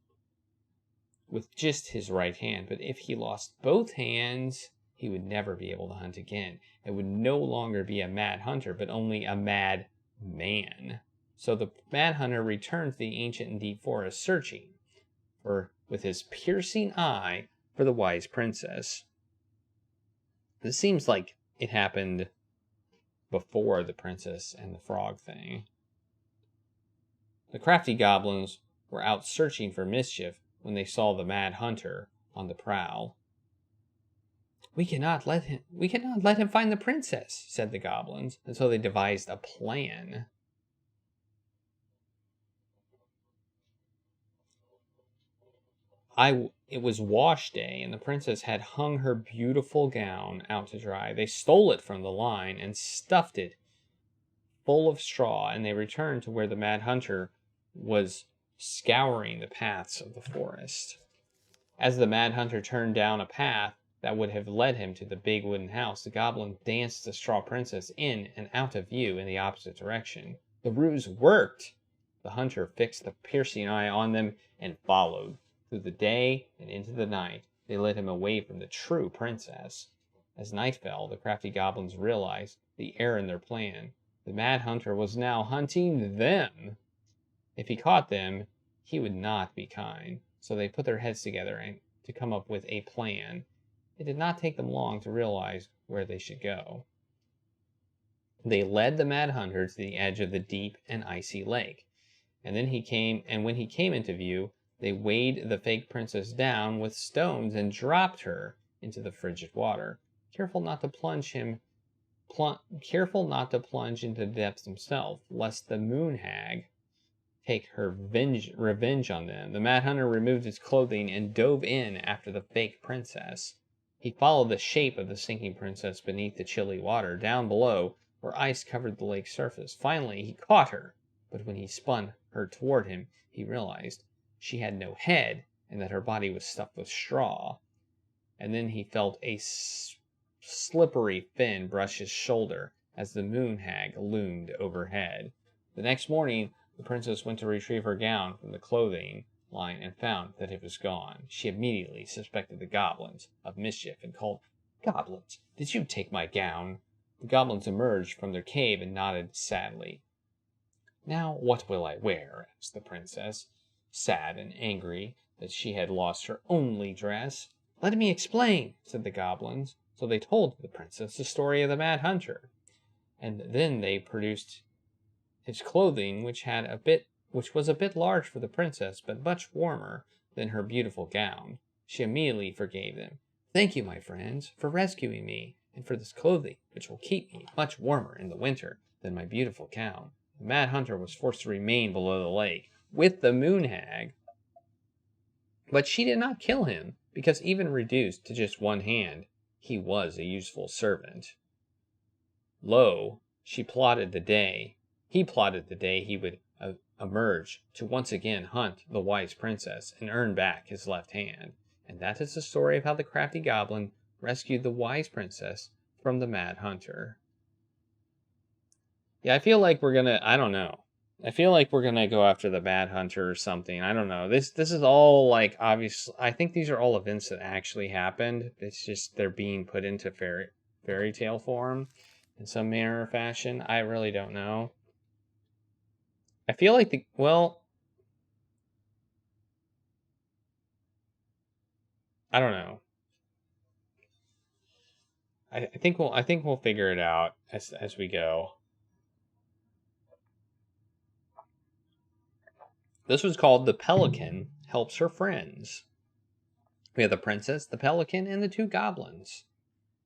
with just his right hand, but if he lost both hands, he would never be able to hunt again. It would no longer be a Mad Hunter, but only a Mad Man. So the Mad Hunter returned to the ancient and deep forest, searching with his piercing eye for the wise princess. This seems like it happened before the princess and the frog thing. The crafty goblins were out searching for mischief when they saw the Mad Hunter on the prowl. We cannot let him find the princess, said the goblins, and so they devised a plan. It was wash day, and the princess had hung her beautiful gown out to dry. They stole it from the line and stuffed it full of straw, and they returned to where the Mad Hunter was scouring the paths of the forest. As the Mad Hunter turned down a path that would have led him to the big wooden house, the goblin danced the straw princess in and out of view in the opposite direction. The ruse worked! The hunter fixed the piercing eye on them and followed. Through the day and into the night, they led him away from the true princess. As night fell, the crafty goblins realized the error in their plan. The Mad Hunter was now hunting them. If he caught them, he would not be kind. So they put their heads together and to come up with a plan. It did not take them long to realize where they should go. They led the Mad Hunter to the edge of the deep and icy lake. And when he came into view, they weighed the fake princess down with stones and dropped her into the frigid water, careful not to plunge into the depths himself, lest the Moon Hag take her revenge on them. The Mad Hunter removed his clothing and dove in after the fake princess. He followed the shape of the sinking princess beneath the chilly water, down below, where ice covered the lake's surface. Finally, he caught her, but when he spun her toward him, he realized she had no head and that her body was stuffed with straw. And then he felt a slippery fin brush his shoulder as the Moon Hag loomed overhead. The next morning, the princess went to retrieve her gown from the clothing line and found that it was gone. She immediately suspected the goblins of mischief and called, "Goblins, did you take my gown?" The goblins emerged from their cave and nodded sadly. "Now what will I wear?" asked the princess, sad and angry that she had lost her only dress. "Let me explain," said the goblins. So they told the princess the story of the Mad Hunter, and then they produced his clothing, which was a bit large for the princess, but much warmer than her beautiful gown. She immediately forgave them. "Thank you, my friends, for rescuing me, and for this clothing, which will keep me much warmer in the winter than my beautiful gown." The Mad Hunter was forced to remain below the lake with the Moon Hag, but she did not kill him, because even reduced to just one hand, he was a useful servant. Lo, he plotted the day he would emerge to once again hunt the wise princess and earn back his left hand. And that is the story of how the crafty goblin rescued the wise princess from the Mad Hunter. Yeah, I feel like I don't know. I feel like we're gonna go after the Mad Hunter or something. I don't know. This is all like obvious. I think these are all events that actually happened. It's just they're being put into fairy tale form in some manner or fashion. I really don't know. I feel like I don't know. I think we'll figure it out as we go. This was called The Pelican Helps Her Friends. We have the princess, the pelican, and the two goblins.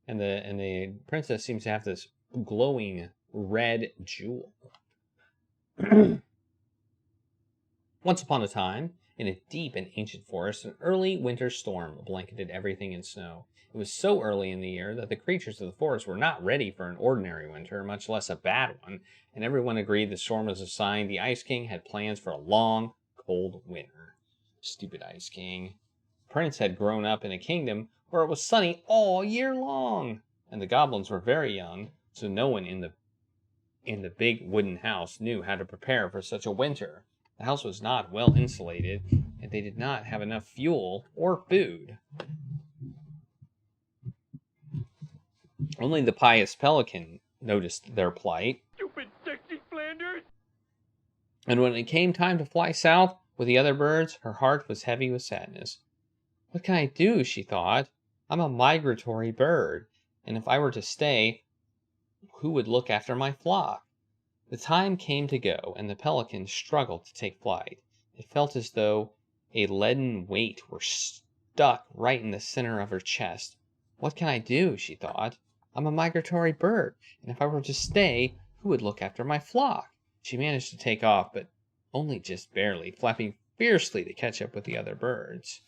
And the princess seems to have this glowing red jewel. Once upon a time, in a deep and ancient forest, an early winter storm blanketed everything in snow. It was so early in the year that the creatures of the forest were not ready for an ordinary winter, much less a bad one, and everyone agreed the storm was a sign the Ice King had plans for a long, cold winter. Stupid Ice King. The prince had grown up in a kingdom where it was sunny all year long, and the goblins were very young, so no one in the big wooden house knew how to prepare for such a winter. The house was not well insulated, and they did not have enough fuel or food. Only the pious pelican noticed their plight,
Stupid sexy Flanders!
and when it came time to fly south with the other birds, her heart was heavy with sadness. What can I do? She thought. I'm a migratory bird, and if I were to stay, who would look after my flock? The time came to go, and the pelican struggled to take flight. It felt as though a leaden weight were stuck right in the center of her chest. What can I do? She thought. I'm a migratory bird, and if I were to stay, who would look after my flock? She managed to take off, but only just barely, flapping fiercely to catch up with the other birds.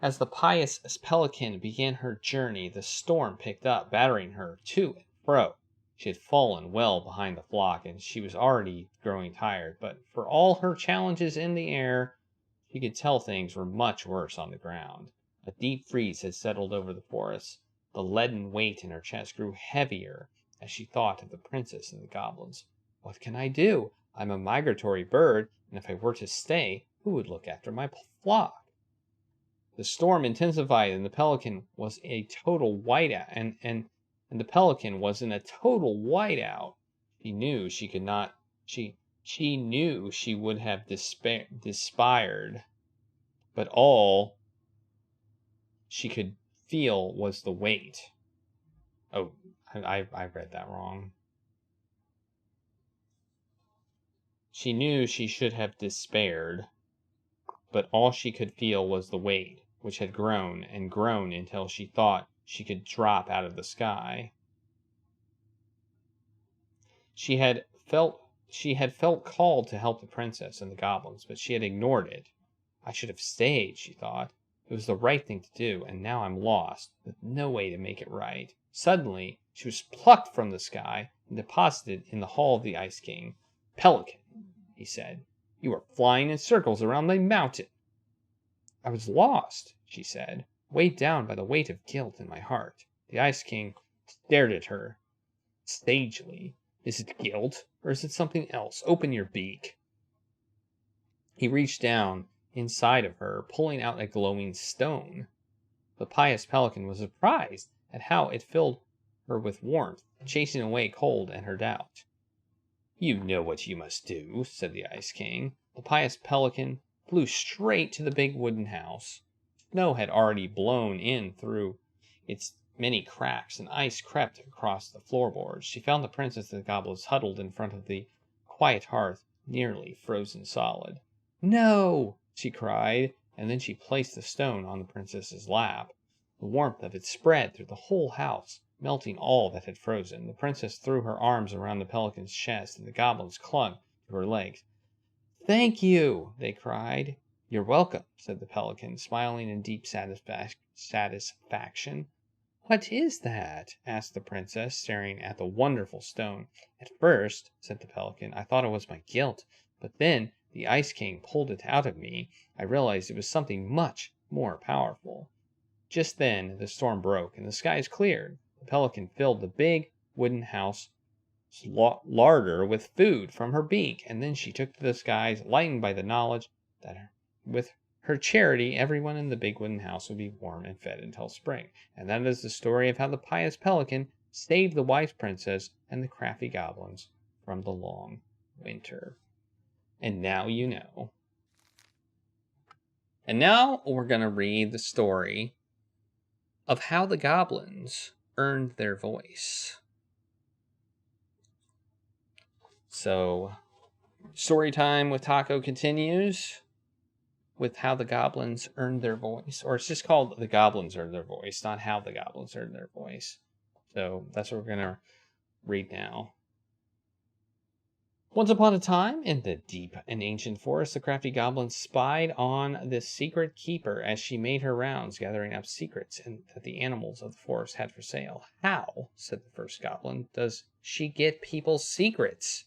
As the pious pelican began her journey, the storm picked up, battering her to and fro. She had fallen well behind the flock, and she was already growing tired, but for all her challenges in the air, she could tell things were much worse on the ground. A deep freeze had settled over the forest. The leaden weight in her chest grew heavier as she thought of the princess and the goblins. What can I do? I'm a migratory bird, and if I were to stay, who would look after my flock? The storm intensified, and the pelican was a total whiteout, and the pelican was in a total whiteout. She knew she could not. She knew she would have despaired, but all she could feel was the weight. Oh, I read that wrong. She knew she should have despaired, but all she could feel was the weight, which had grown and grown until she thought she could drop out of the sky. She had felt called to help the princess and the goblins, but she had ignored it. I should have stayed, she thought. It was the right thing to do, and now I'm lost, with no way to make it right. Suddenly, she was plucked from the sky and deposited in the hall of the Ice King. Pelican, he said, you are flying in circles around the mountain. I was lost, she said, weighed down by the weight of guilt in my heart. The Ice King stared at her sagely. Is it guilt, or is it something else? Open your beak. He reached down inside of her, pulling out a glowing stone. The pious pelican was surprised at how it filled her with warmth, chasing away cold and her doubt. You know what you must do, said the Ice King. The pious pelican flew straight to the big wooden house. Snow had already blown in through its many cracks, and ice crept across the floorboards. She found the princess and the goblins huddled in front of the quiet hearth, nearly frozen solid. No! She cried, and then she placed the stone on the princess's lap. The warmth of it spread through the whole house, melting all that had frozen. The princess threw her arms around the pelican's chest, and the goblins clung to her legs. Thank you, they cried. You're welcome, said the pelican, smiling in deep satisfaction. What is that? Asked the princess, staring at the wonderful stone. At first, said the pelican, I thought it was my guilt, but then the Ice King pulled it out of me. I realized it was something much more powerful. Just then, the storm broke, and the skies cleared. The pelican filled the big wooden house larder with food from her beak, and then she took to the skies, lightened by the knowledge that with her charity, everyone in the big wooden house would be warm and fed until spring. And that is the story of how the pious pelican saved the wise princess and the crafty goblins from the long winter. And now you know. And now we're going to read the story of how the goblins earned their voice. So, story time with Taco continues with how the goblins earned their voice. Or it's just called The Goblins Earned Their Voice, not How the Goblins Earned Their Voice. So, that's what we're going to read now. Once upon a time, in the deep and ancient forest, the crafty goblin spied on the secret keeper as she made her rounds, gathering up secrets that the animals of the forest had for sale. How, said the first goblin, does she get people's secrets?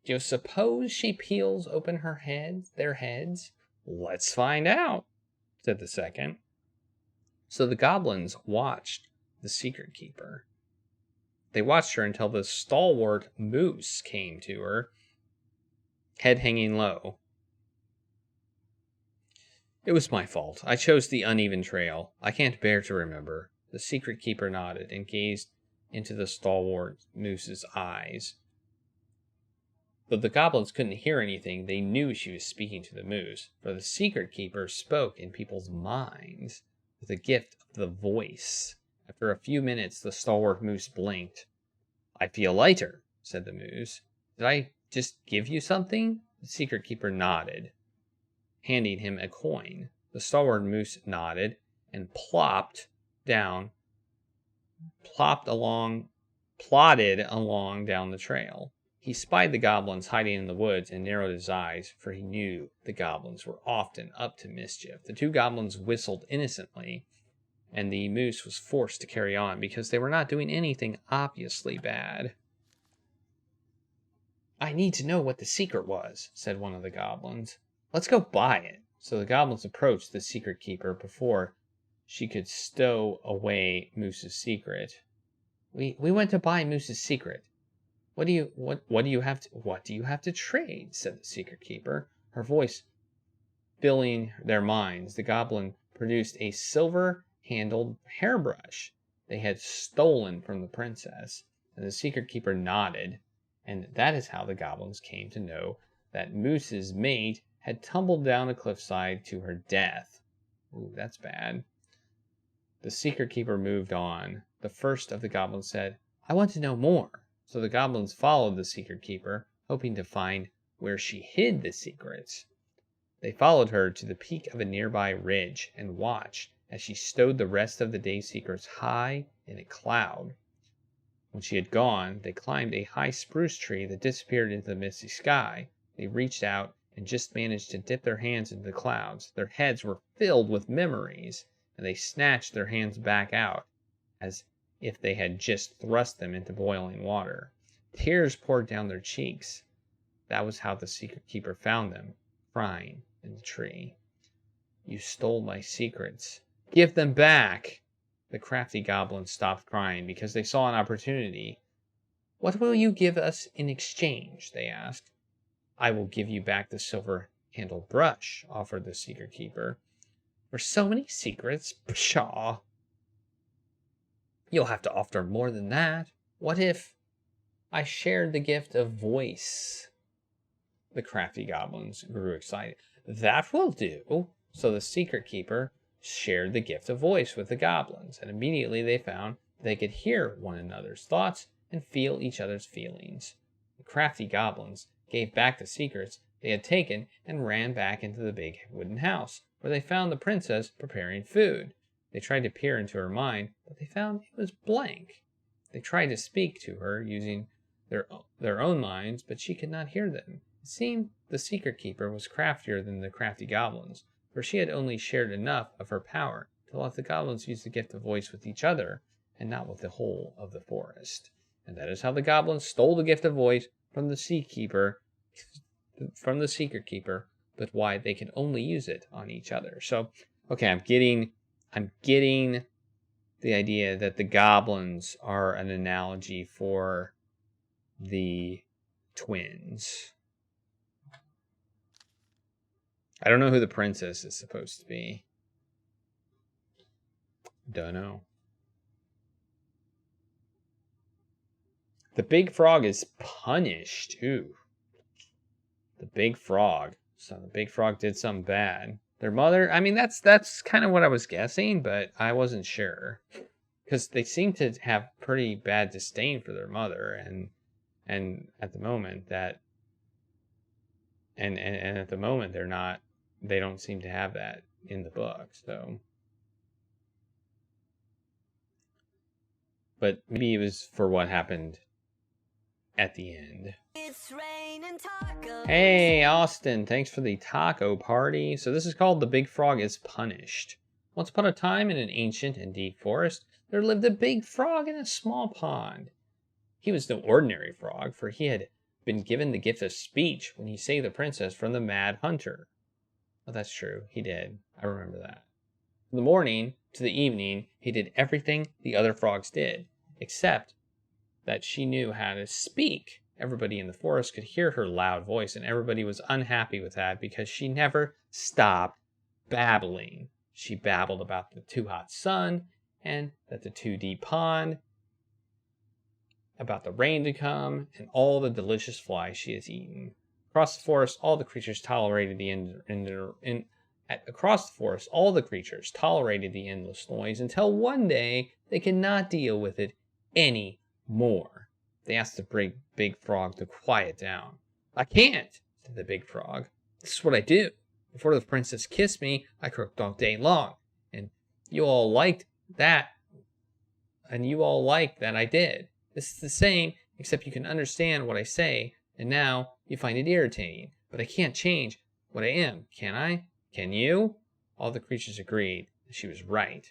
Do you suppose she peels open their heads? Let's find out, said the second. So the goblins watched the secret keeper. They watched her until the stalwart moose came to her, head hanging low. It was my fault. I chose the uneven trail. I can't bear to remember. The secret keeper nodded and gazed into the stalwart moose's eyes. Though the goblins couldn't hear anything, they knew she was speaking to the moose, for the secret keeper spoke in people's minds with the gift of the voice. After a few minutes, the stalwart moose blinked. I feel lighter, said the moose. Did I just give you something? The secret keeper nodded, handing him a coin. The stalwart moose nodded and plodded along down the trail. He spied the goblins hiding in the woods and narrowed his eyes, for he knew the goblins were often up to mischief. The two goblins whistled innocently, and the moose was forced to carry on because they were not doing anything obviously bad. I need to know what the secret was, said one of the goblins. Let's go buy it. So the goblins approached the secret keeper before she could stow away Moose's secret. We went to buy Moose's secret. What do you have to trade? Said the secret keeper, her voice filling their minds. The goblin produced a silver-handled hairbrush they had stolen from the princess, and the secret keeper nodded. And that is how the goblins came to know that Moose's mate had tumbled down a cliffside to her death. Ooh, that's bad. The secret keeper moved on. The first of the goblins said, I want to know more. So the goblins followed the secret keeper, hoping to find where she hid the secrets. They followed her to the peak of a nearby ridge and watched as she stowed the rest of the day's secrets high in a cloud. When she had gone, they climbed a high spruce tree that disappeared into the misty sky. They reached out and just managed to dip their hands into the clouds. Their heads were filled with memories, and they snatched their hands back out as if they had just thrust them into boiling water. Tears poured down their cheeks. That was how the secret keeper found them, crying in the tree. You stole my secrets. Give them back! The crafty goblins stopped crying because they saw an opportunity. What will you give us in exchange? They asked. I will give you back the silver-handled brush, offered the secret keeper. For so many secrets? Pshaw! You'll have to offer more than that. What if I shared the gift of voice? The crafty goblins grew excited. That will do. So the secret keeper shared the gift of voice with the goblins, and immediately they found they could hear one another's thoughts and feel each other's feelings. The crafty goblins gave back the secrets they had taken and ran back into the big wooden house, where they found the princess preparing food. They tried to peer into her mind, but they found it was blank. They tried to speak to her using their own minds, but she could not hear them. It seemed the secret keeper was craftier than the crafty goblins, for she had only shared enough of her power to let the goblins use the gift of voice with each other and not with the whole of the forest. And that is how the goblins stole the gift of voice from the secret keeper, but why they can only use it on each other. So, okay, I'm getting the idea that the goblins are an analogy for the twins. I don't know who the princess is supposed to be. Don't know. The big frog is punished. Ooh. The big frog. So the big frog did something bad. Their mother, I mean, that's kind of what I was guessing, but I wasn't sure. Because they seem to have pretty bad disdain for their mother, and at the moment that and at the moment they don't seem to have that in the book, so but maybe it was for what happened at the end.
It's raining tacos.
Hey, Austin, thanks for the taco party. So this is called The Big Frog is Punished. Once upon a time in an ancient and deep forest, there lived a big frog in a small pond. He was no ordinary frog, for he had been given the gift of speech when he saved the princess from the mad hunter. Oh, that's true. He did. I remember that. From the morning to the evening, he did everything the other frogs did, except that she knew how to speak. Everybody in the forest could hear her loud voice, and everybody was unhappy with that because she never stopped babbling. She babbled about the too hot sun, and that the too deep pond, about the rain to come, and all the delicious flies she has eaten. Across the forest, all the creatures tolerated the endless noise until one day they could not deal with it any more. They asked the big frog to quiet down. I can't, said the big frog. This is what I do. Before the princess kissed me, I cooked all day long, and you all liked that. I did. This is the same, except you can understand what I say, and now you find it irritating. But I can't change what I am, can I? Can you? All the creatures agreed that she was right,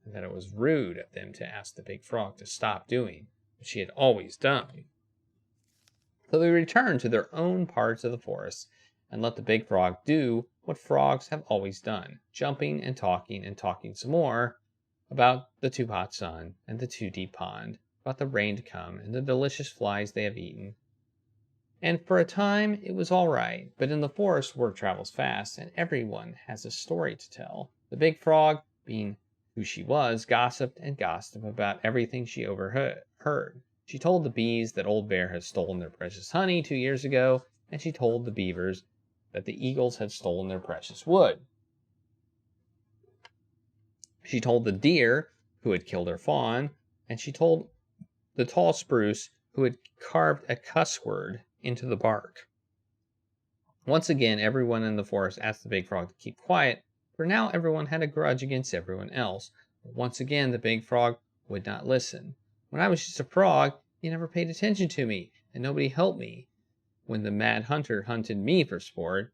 and that it was rude of them to ask the big frog to stop doing what she had always done. So they returned to their own parts of the forest and let the big frog do what frogs have always done, jumping and talking some more about the too hot sun and the too deep pond, about the rain to come and the delicious flies they have eaten. And for a time it was all right, but in the forest word travels fast, and everyone has a story to tell. The big frog, being who she was, gossiped and gossiped about everything she overheard. She told the bees that Old Bear had stolen their precious honey 2 years ago, and she told the beavers that the eagles had stolen their precious wood. She told the deer who had killed her fawn, and she told the tall spruce who had carved a cuss word into the bark. Once again, everyone in the forest asked the big frog to keep quiet, for now everyone had a grudge against everyone else. But once again, the big frog would not listen. When I was just a frog, you never paid attention to me, and nobody helped me. When the mad hunter hunted me for sport,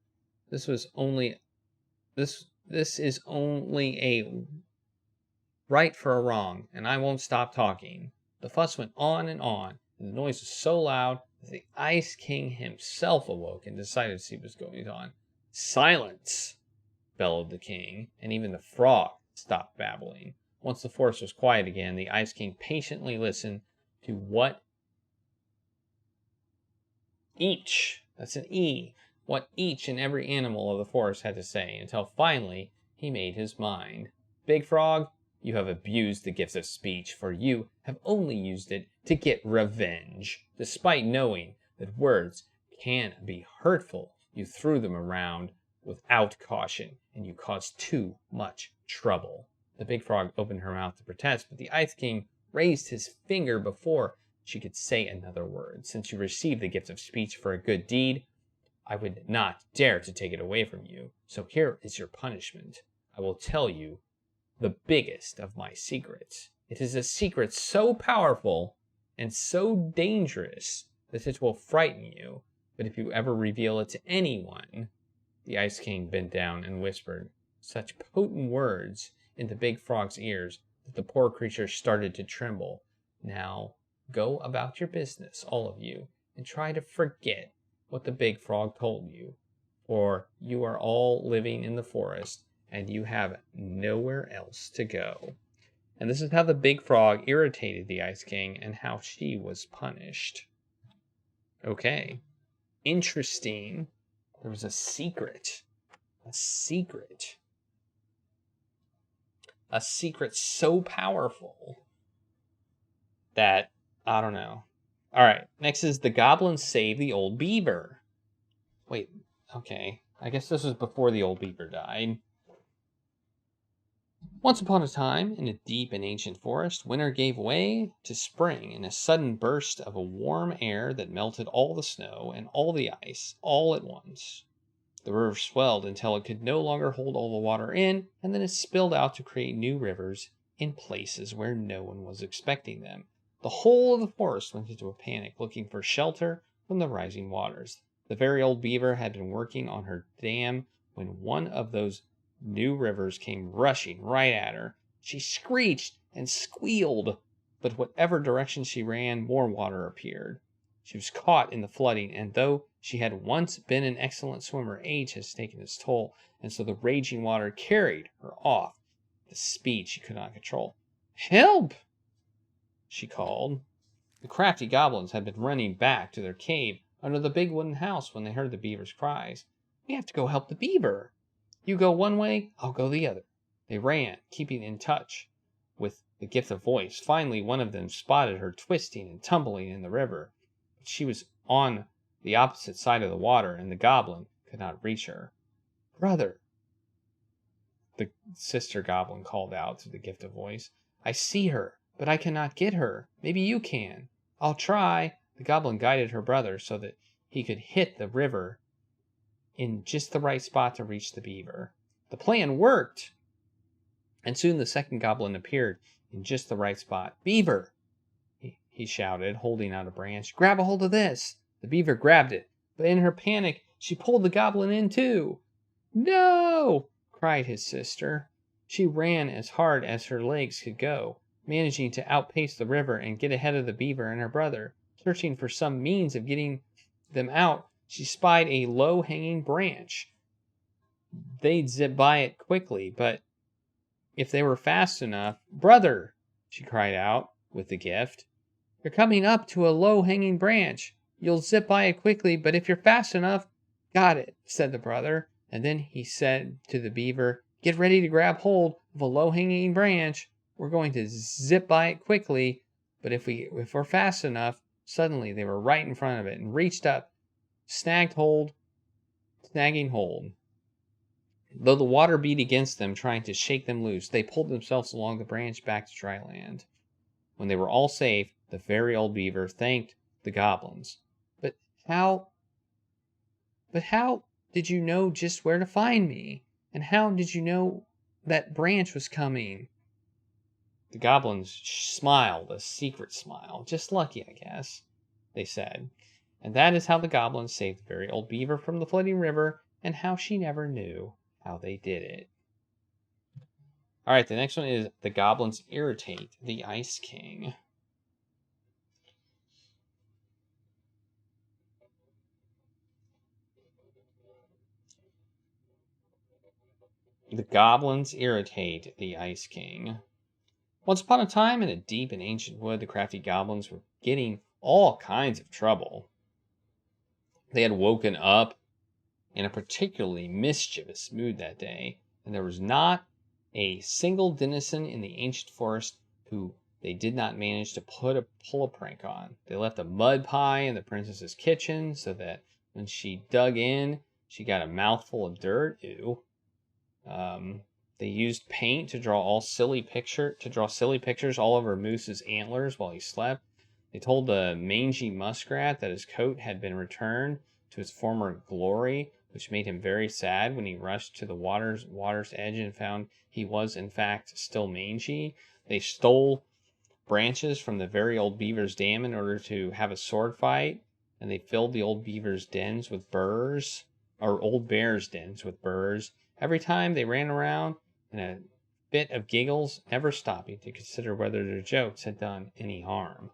this is only a right for a wrong, and I won't stop talking. The fuss went on, and the noise was so loud that the Ice King himself awoke and decided to see what was going on. Silence, bellowed the king, and even the frog stopped babbling. Once the forest was quiet again, the Ice King patiently listened to what each and every animal of the forest had to say, until finally he made his mind. Big Frog, you have abused the gift of speech, for you have only used it to get revenge. Despite knowing that words can be hurtful, you threw them around without caution, and you caused too much trouble. The big frog opened her mouth to protest, but the Ice King raised his finger before she could say another word. Since you received the gift of speech for a good deed, I would not dare to take it away from you. So here is your punishment. I will tell you the biggest of my secrets. It is a secret so powerful and so dangerous that it will frighten you. But if you ever reveal it to anyone, the Ice King bent down and whispered such potent words into Big Frog's ears that the poor creature started to tremble. Now, go about your business, all of you, and try to forget what the Big Frog told you, for you are all living in the forest, and you have nowhere else to go. And this is how the big frog irritated the Ice King and how she was punished. Okay. Interesting. There was a secret. A secret. A secret so powerful that, I don't know. All right. Next is the goblins save the old beaver. Wait, okay. I guess this was before the old beaver died. Once upon a time, in a deep and ancient forest, winter gave way to spring in a sudden burst of a warm air that melted all the snow and all the ice all at once. The river swelled until it could no longer hold all the water in, and then it spilled out to create new rivers in places where no one was expecting them. The whole of the forest went into a panic, looking for shelter from the rising waters. The very old beaver had been working on her dam when one of those new rivers came rushing right at her. She screeched and squealed, but whatever direction she ran, more water appeared. She was caught in the flooding, and though she had once been an excellent swimmer, age has taken its toll, and so the raging water carried her off at the speed she could not control. "Help!" she called. The crafty goblins had been running back to their cave under the big wooden house when they heard the beaver's cries. "We have to go help the beaver. You go one way, I'll go the other." They ran, keeping in touch with the gift of voice. Finally, one of them spotted her twisting and tumbling in the river. But she was on the opposite side of the water, and the goblin could not reach her. "Brother," the sister goblin called out to the gift of voice, "I see her, but I cannot get her. Maybe you can." "I'll try." The goblin guided her brother so that he could hit the river in just the right spot to reach the beaver. The plan worked, and soon the second goblin appeared in just the right spot. "Beaver," he shouted, holding out a branch, "grab a hold of this." The beaver grabbed it, but in her panic, she pulled the goblin in too. "No!" cried his sister. She ran as hard as her legs could go, managing to outpace the river and get ahead of the beaver and her brother. Searching for some means of getting them out, she spied a low-hanging branch. They'd zip by it quickly, but if they were fast enough... "Brother!" she cried out with the gift. "You're coming up to a low-hanging branch. You'll zip by it quickly, but if you're fast enough..." "Got it," said the brother, and then he said to the beaver, "Get ready to grab hold of a low-hanging branch. We're going to zip by it quickly, but if we're fast enough..." Suddenly, they were right in front of it and reached up, snagging hold. Though the water beat against them, trying to shake them loose, they pulled themselves along the branch back to dry land. When they were all safe, the very old beaver thanked the goblins. But how did you know just where to find me? And how did you know that branch was coming?" The goblins smiled a secret smile. "Just lucky, I guess," they said. And that is how the goblins saved the very old beaver from the flooding river, and how she never knew how they did it. All right, the next one is the goblins irritate the Ice King. The goblins irritate the Ice King. Once upon a time, in a deep and ancient wood, the crafty goblins were getting all kinds of trouble. They had woken up in a particularly mischievous mood that day, and there was not a single denizen in the ancient forest who they did not manage to pull a prank on. They left a mud pie in the princess's kitchen so that when she dug in, she got a mouthful of dirt. Ew. They used paint to draw silly pictures all over Moose's antlers while he slept. They told the mangy muskrat that his coat had been returned to its former glory, which made him very sad when he rushed to the water's edge and found he was, in fact, still mangy. They stole branches from the very old beaver's dam in order to have a sword fight, and they filled the old beaver's dens with burrs, or old bear's dens with burrs. Every time they ran around in a fit of giggles, never stopping to consider whether their jokes had done any harm.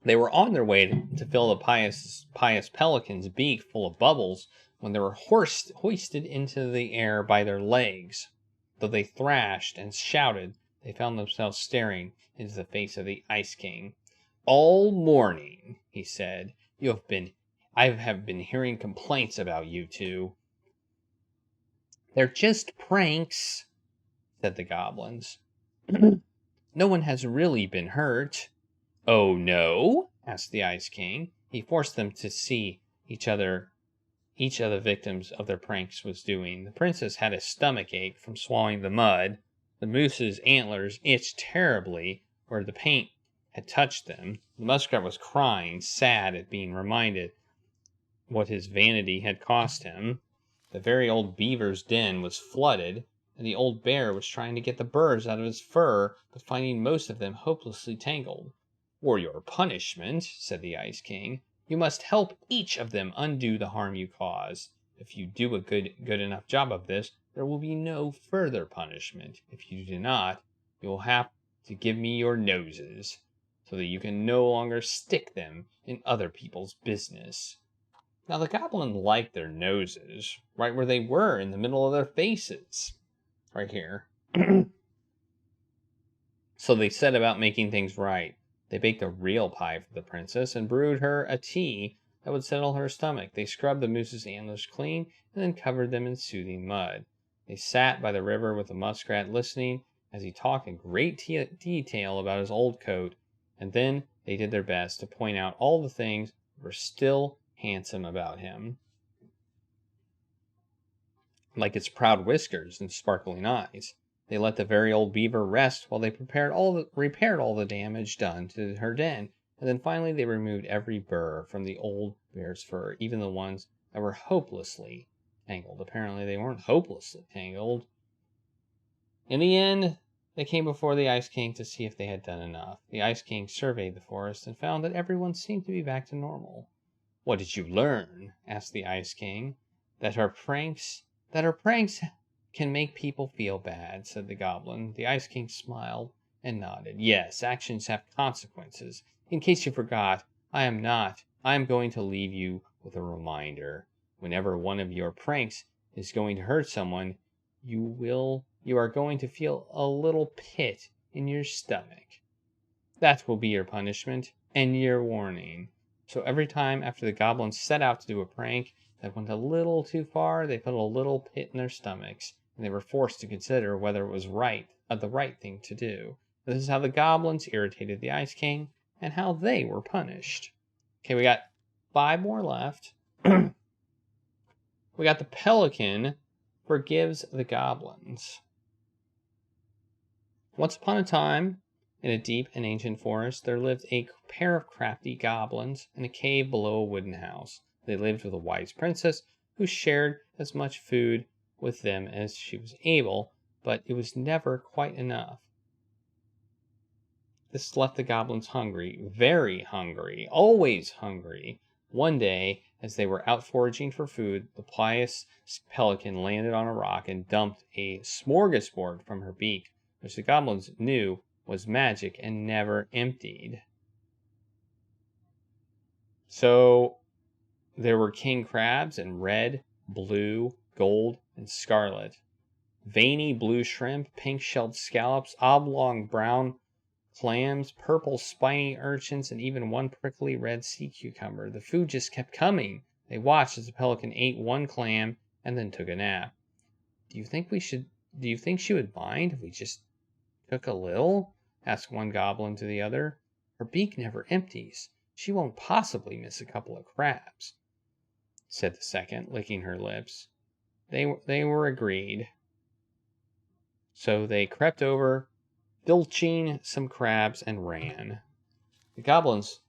They were on their way to fill the pious pelican's beak full of bubbles when they were hoisted into the air by their legs. Though they thrashed and shouted, they found themselves staring into the face of the Ice King. "All morning," he said, I have been hearing complaints about you two." "They're just pranks," said the goblins. "No one has really been hurt." "Oh, no?" asked the Ice King. He forced them to see each of the victims of their pranks was doing. The princess had a stomach ache from swallowing the mud. The moose's antlers itched terribly where the paint had touched them. The muskrat was crying, sad at being reminded what his vanity had cost him. The very old beaver's den was flooded, and the old bear was trying to get the burrs out of his fur, but finding most of them hopelessly tangled. For your punishment, said the Ice King, you must help each of them undo the harm you caused. If you do a good enough job of this, there will be no further punishment. If you do not, you will have to give me your noses, so that you can no longer stick them in other people's business. Now the goblin liked their noses, right where they were, in the middle of their faces. Right here. So they set about making things right. They baked a real pie for the princess and brewed her a tea that would settle her stomach. They scrubbed the moose's antlers clean and then covered them in soothing mud. They sat by the river with the muskrat, listening as he talked in great detail about his old coat, and then they did their best to point out all the things that were still handsome about him, like its proud whiskers and sparkling eyes. They let the very old beaver rest while they repaired all the damage done to her den, and then finally they removed every burr from the old bear's fur, even the ones that were hopelessly tangled. Apparently they weren't hopelessly tangled. In the end, they came before the Ice King to see if they had done enough. The Ice King surveyed the forest and found that everyone seemed to be back to normal. What did you learn? Asked the Ice King. That our pranks can make people feel bad, said the goblin. The Ice King smiled and nodded. Yes, actions have consequences. In case you forgot, I am going to leave you with a reminder. Whenever one of your pranks is going to hurt someone, you are going to feel a little pit in your stomach. That will be your punishment and your warning. So every time after the goblins set out to do a prank that went a little too far, they put a little pit in their stomachs, and they were forced to consider whether it was the right thing to do. This is how the goblins irritated the Ice King, and how they were punished. Okay, we got 5 more left. We got the pelican forgives the goblins. Once upon a time, in a deep and ancient forest, there lived a pair of crafty goblins in a cave below a wooden house. They lived with a wise princess who shared as much food with them as she was able, but it was never quite enough. This left the goblins hungry, very hungry, always hungry. One day, as they were out foraging for food, the pious pelican landed on a rock and dumped a smorgasbord from her beak, which the goblins knew was magic and never emptied. So there were king crabs in red, blue, gold, and scarlet, veiny blue shrimp, pink-shelled scallops, oblong brown clams, purple spiny urchins, and even one prickly red sea cucumber. The food just kept coming. They watched as the pelican ate one clam and then took a nap. Do you think she would mind if we just took a little? Asked one goblin to the other. Her beak never empties. She won't possibly miss a couple of crabs, said the second, licking her lips. They were agreed. So they crept over, filching some crabs, and ran. The goblins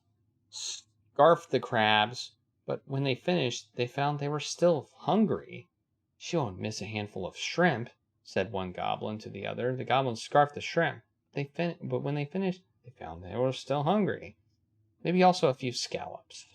scarfed the crabs, but when they finished, they found they were still hungry. She won't miss a handful of shrimp, said one goblin to the other. The goblins scarfed the shrimp, but when they finished, they found they were still hungry. Maybe also a few scallops,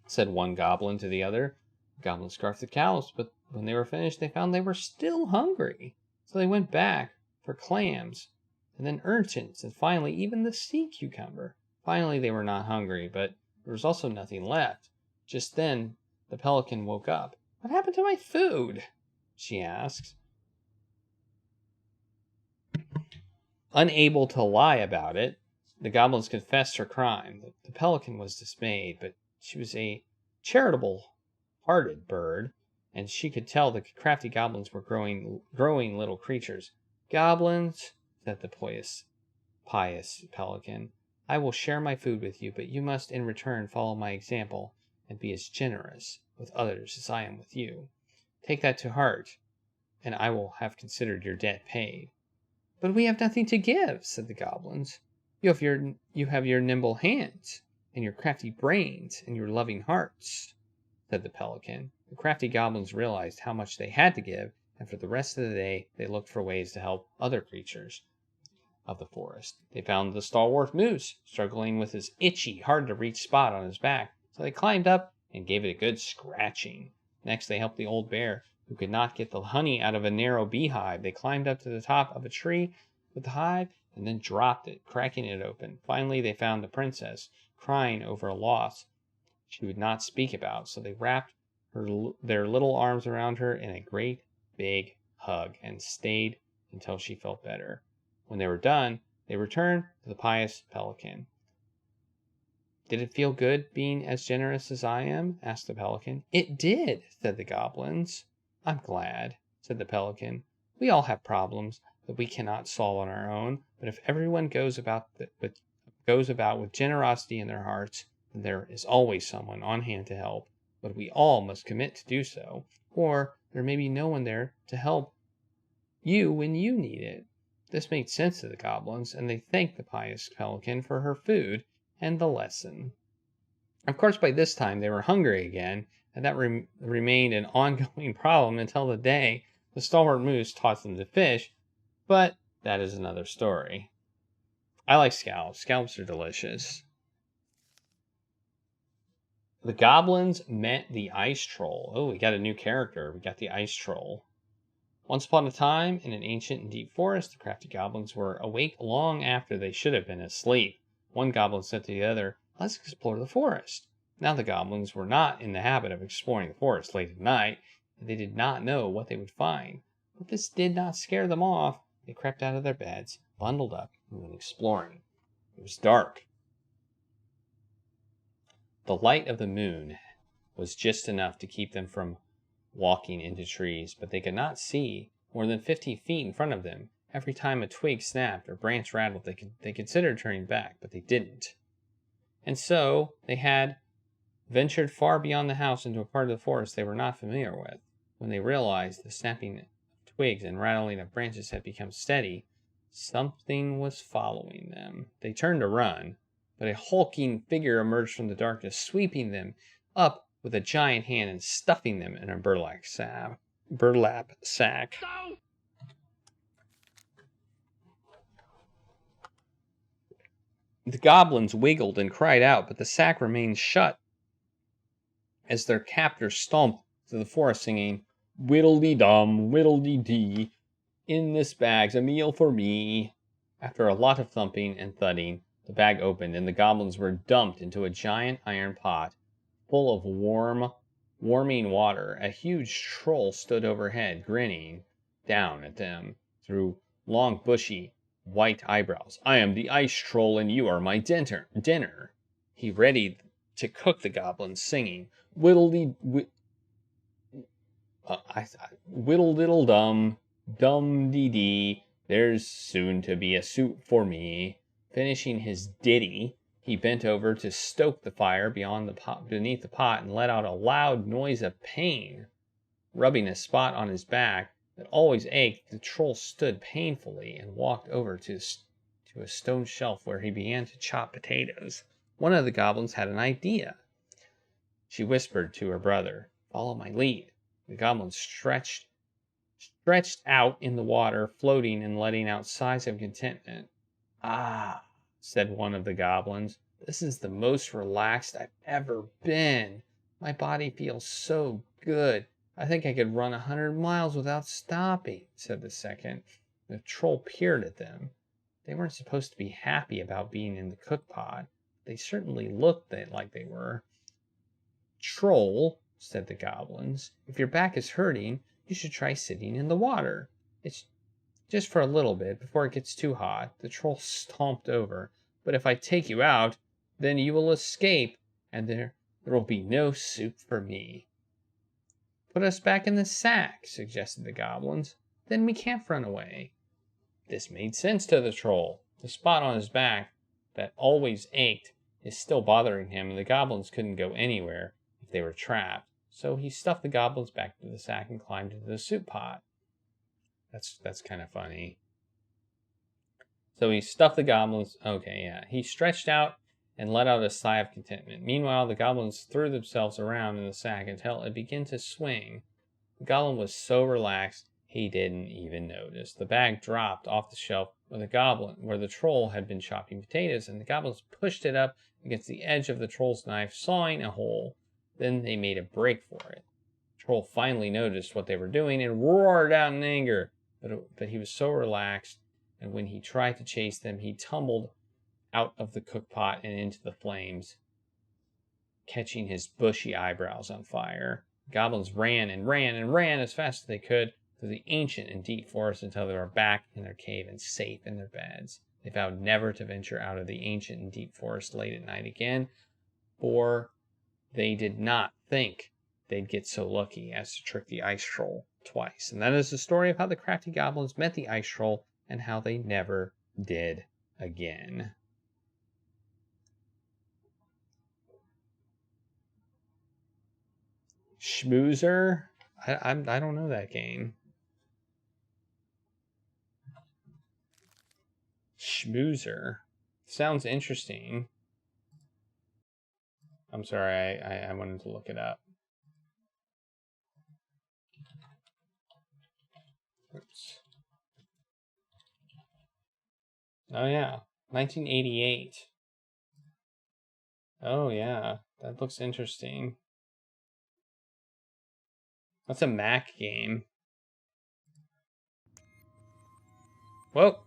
said one goblin to the other. The goblins scarfed the scallops, but when they were finished, they found they were still hungry. So they went back for clams, and then urchins, and finally even the sea cucumber. Finally, they were not hungry, but there was also nothing left. Just then, the pelican woke up. What happened to my food? She asked. Unable to lie about it, the goblins confessed her crime. The pelican was dismayed, but she was a charitable-hearted bird, and she could tell the crafty goblins were growing little creatures. Goblins, said the pious pelican, I will share my food with you, but you must in return follow my example and be as generous with others as I am with you. Take that to heart, and I will have considered your debt paid." "But we have nothing to give," said the goblins. You have your nimble hands, and your crafty brains, and your loving hearts," said the pelican. The crafty goblins realized how much they had to give, and for the rest of the day they looked for ways to help other creatures of the forest. They found the stalwart moose struggling with his itchy, hard-to-reach spot on his back, so they climbed up and gave it a good scratching. Next, they helped the old bear, who could not get the honey out of a narrow beehive. They climbed up to the top of a tree with the hive and then dropped it, cracking it open. Finally, they found the princess, crying over a loss she would not speak about, so they wrapped their little arms around her in a great big hug and stayed until she felt better. When they were done, they returned to the pious pelican. "Did it feel good being as generous as I am?" asked the pelican. "It did," said the goblins. "I'm glad," said the pelican. "We all have problems that we cannot solve on our own, but if everyone goes about with generosity in their hearts, then there is always someone on hand to help. But we all must commit to do so, or there may be no one there to help you when you need it." This made sense to the goblins, and they thanked the pious pelican for her food and the lesson. Of course, by this time they were hungry again, and that remained an ongoing problem until the day the stalwart moose taught them to fish, but that is another story. I like scallops. Scallops are delicious. The goblins met the ice troll. Oh, we got a new character. We got the ice troll. Once upon a time, in an ancient and deep forest, the crafty goblins were awake long after they should have been asleep. One goblin said to the other, "Let's explore the forest." Now the goblins were not in the habit of exploring the forest late at night, and they did not know what they would find. But this did not scare them off. They crept out of their beds, bundled up, and went exploring. It was dark. The light of the moon was just enough to keep them from walking into trees, but they could not see more than 50 feet in front of them. Every time a twig snapped or branch rattled, they considered turning back, but they didn't. And so they had ventured far beyond the house into a part of the forest they were not familiar with. When they realized the snapping of twigs and rattling of branches had become steady, something was following them. They turned to run, but a hulking figure emerged from the darkness, sweeping them up with a giant hand and stuffing them in a burlap sack.
No!
The goblins wiggled and cried out, but the sack remained shut as their captors stomped through the forest singing, "Whittle-dee-dum, whittle-dee-dee, in this bag's a meal for me." After a lot of thumping and thudding, the bag opened and the goblins were dumped into a giant iron pot full of warming water. A huge troll stood overhead, grinning down at them through long, bushy, white eyebrows. "I am the ice troll, and you are my dinner." He readied to cook the goblins, singing, "Whittle-diddle-dum, dum-dee-dee, there's soon to be a soup for me." Finishing his ditty, he bent over to stoke the fire beneath the pot and let out a loud noise of pain. Rubbing a spot on his back that always ached, the troll stood painfully and walked over to a stone shelf where he began to chop potatoes. One of the goblins had an idea. She whispered to her brother, "Follow my lead." The goblin stretched out in the water, floating and letting out sighs of contentment. "Ah," said one of the goblins, "this is the most relaxed I've ever been. My body feels so good. I think I could run 100 miles without stopping," said the second. The troll peered at them. They weren't supposed to be happy about being in the cook pot. They certainly looked like they were. "Troll," said the goblins, "if your back is hurting, you should try sitting in the water. It's just for a little bit before it gets too hot." The troll stomped over. "But if I take you out, then you will escape, and there will be no soup for me." "Put us back in the sack," suggested the goblins. "Then we can't run away." This made sense to the troll. The spot on his back that always ached is still bothering him, and the goblins couldn't go anywhere if they were trapped. So he stuffed the goblins back into the sack and climbed into the soup pot. That's kind of funny. So he stuffed the goblins. Okay, yeah. He stretched out and let out a sigh of contentment. Meanwhile, the goblins threw themselves around in the sack until it began to swing. The goblin was so relaxed he didn't even notice. The bag dropped off the shelf where the troll had been chopping potatoes, and the goblins pushed it up against the edge of the troll's knife, sawing a hole. Then they made a break for it. The troll finally noticed what they were doing and roared out in anger, but he was so relaxed, and when he tried to chase them, he tumbled out of the cook pot and into the flames, catching his bushy eyebrows on fire. The goblins ran and ran and ran as fast as they could through the ancient and deep forest until they were back in their cave and safe in their beds. They vowed never to venture out of the ancient and deep forest late at night again, for they did not think they'd get so lucky as to trick the ice troll twice. And that is the story of how the crafty goblins met the ice troll and how they never did again. Schmoozer? I don't know that game. Schmoozer. Sounds interesting. I'm sorry, I wanted to look it up. Oops. Oh yeah, 1988. Oh yeah, that looks interesting. That's a Mac game. Whoa.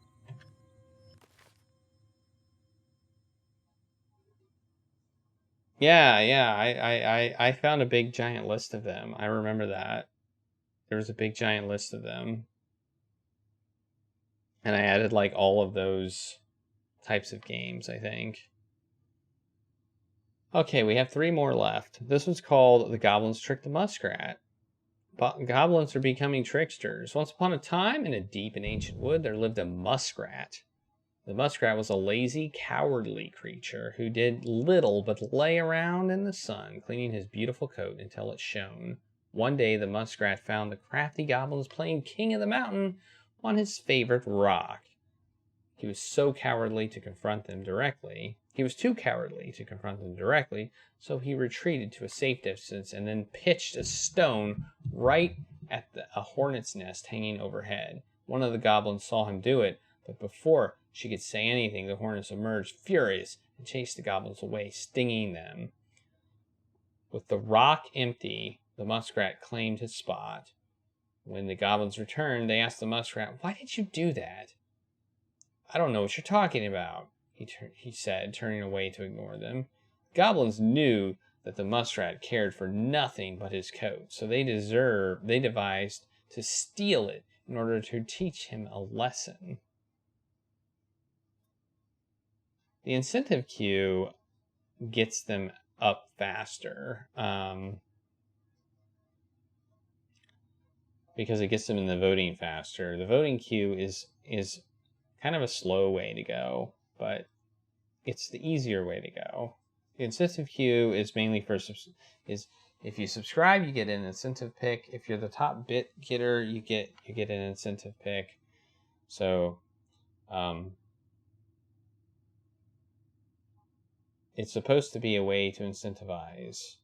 Yeah, I found a big giant list of them. I remember that. There was a big giant list of them. And I added like all of those types of games, I think. Okay, we have 3 more left. This one's called The Goblins Trick the Muskrat. Goblins are becoming tricksters. Once upon a time, in a deep and ancient wood, there lived a muskrat. The muskrat was a lazy, cowardly creature who did little but lay around in the sun, cleaning his beautiful coat until it shone. One day, the muskrat found the crafty goblins playing King of the Mountain on his favorite rock. He was too cowardly to confront them directly, so he retreated to a safe distance and then pitched a stone right at a hornet's nest hanging overhead. One of the goblins saw him do it, but before she could say anything, the hornets emerged furious and chased the goblins away, stinging them. With the rock empty, the muskrat claimed his spot. When the goblins returned, they asked the muskrat, "Why did you do that?" "I don't know what you're talking about," he said, turning away to ignore them. Goblins knew that the muskrat cared for nothing but his coat, so they devised to steal it in order to teach him a lesson. The incentive queue gets them up faster because it gets them in the voting faster. The voting queue is kind of a slow way to go, but it's the easier way to go. The incentive queue is mainly for if you subscribe, you get an incentive pick. If you're the top bit getter, you get an incentive pick. So it's supposed to be a way to incentivize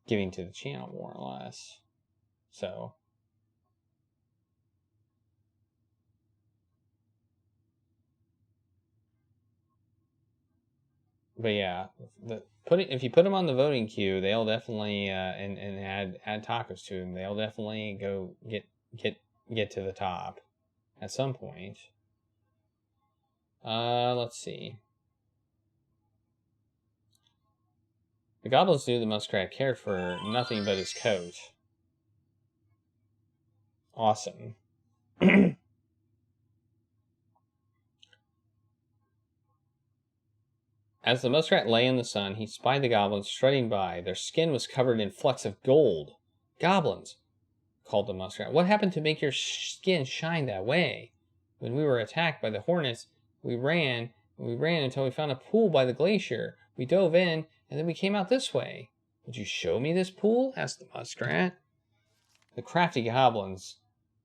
giving to the channel, more or less. So but yeah, if you put them on the voting queue, they'll definitely and add tacos to them. They'll definitely go get to the top at some point. Let's see. The goblins knew the muskrat cared for nothing but his coat. Awesome. As the muskrat lay in the sun, he spied the goblins strutting by. Their skin was covered in flecks of gold. "Goblins," called the muskrat, "what happened to make your skin shine that way? When we were attacked by the hornets, We ran until we found a pool by the glacier. We dove in, and then we came out this way. Would you show me this pool? Asked the muskrat. The crafty goblins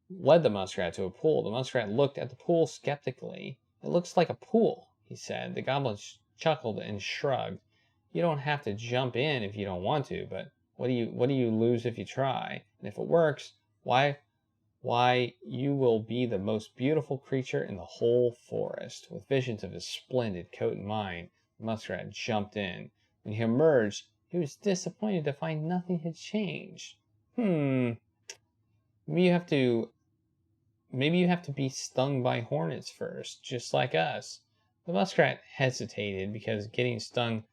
led the muskrat to a pool. The muskrat looked at the pool skeptically. It looks like a pool, he said. The goblins chuckled and shrugged. You don't have to jump in if you don't want to, but what do you lose if you try? And if it works, why, you will be the most beautiful creature in the whole forest. With visions of his splendid coat in mind, the muskrat jumped in. When he emerged, he was disappointed to find nothing had changed. Maybe you have to be stung by hornets first, just like us. The muskrat hesitated because getting stung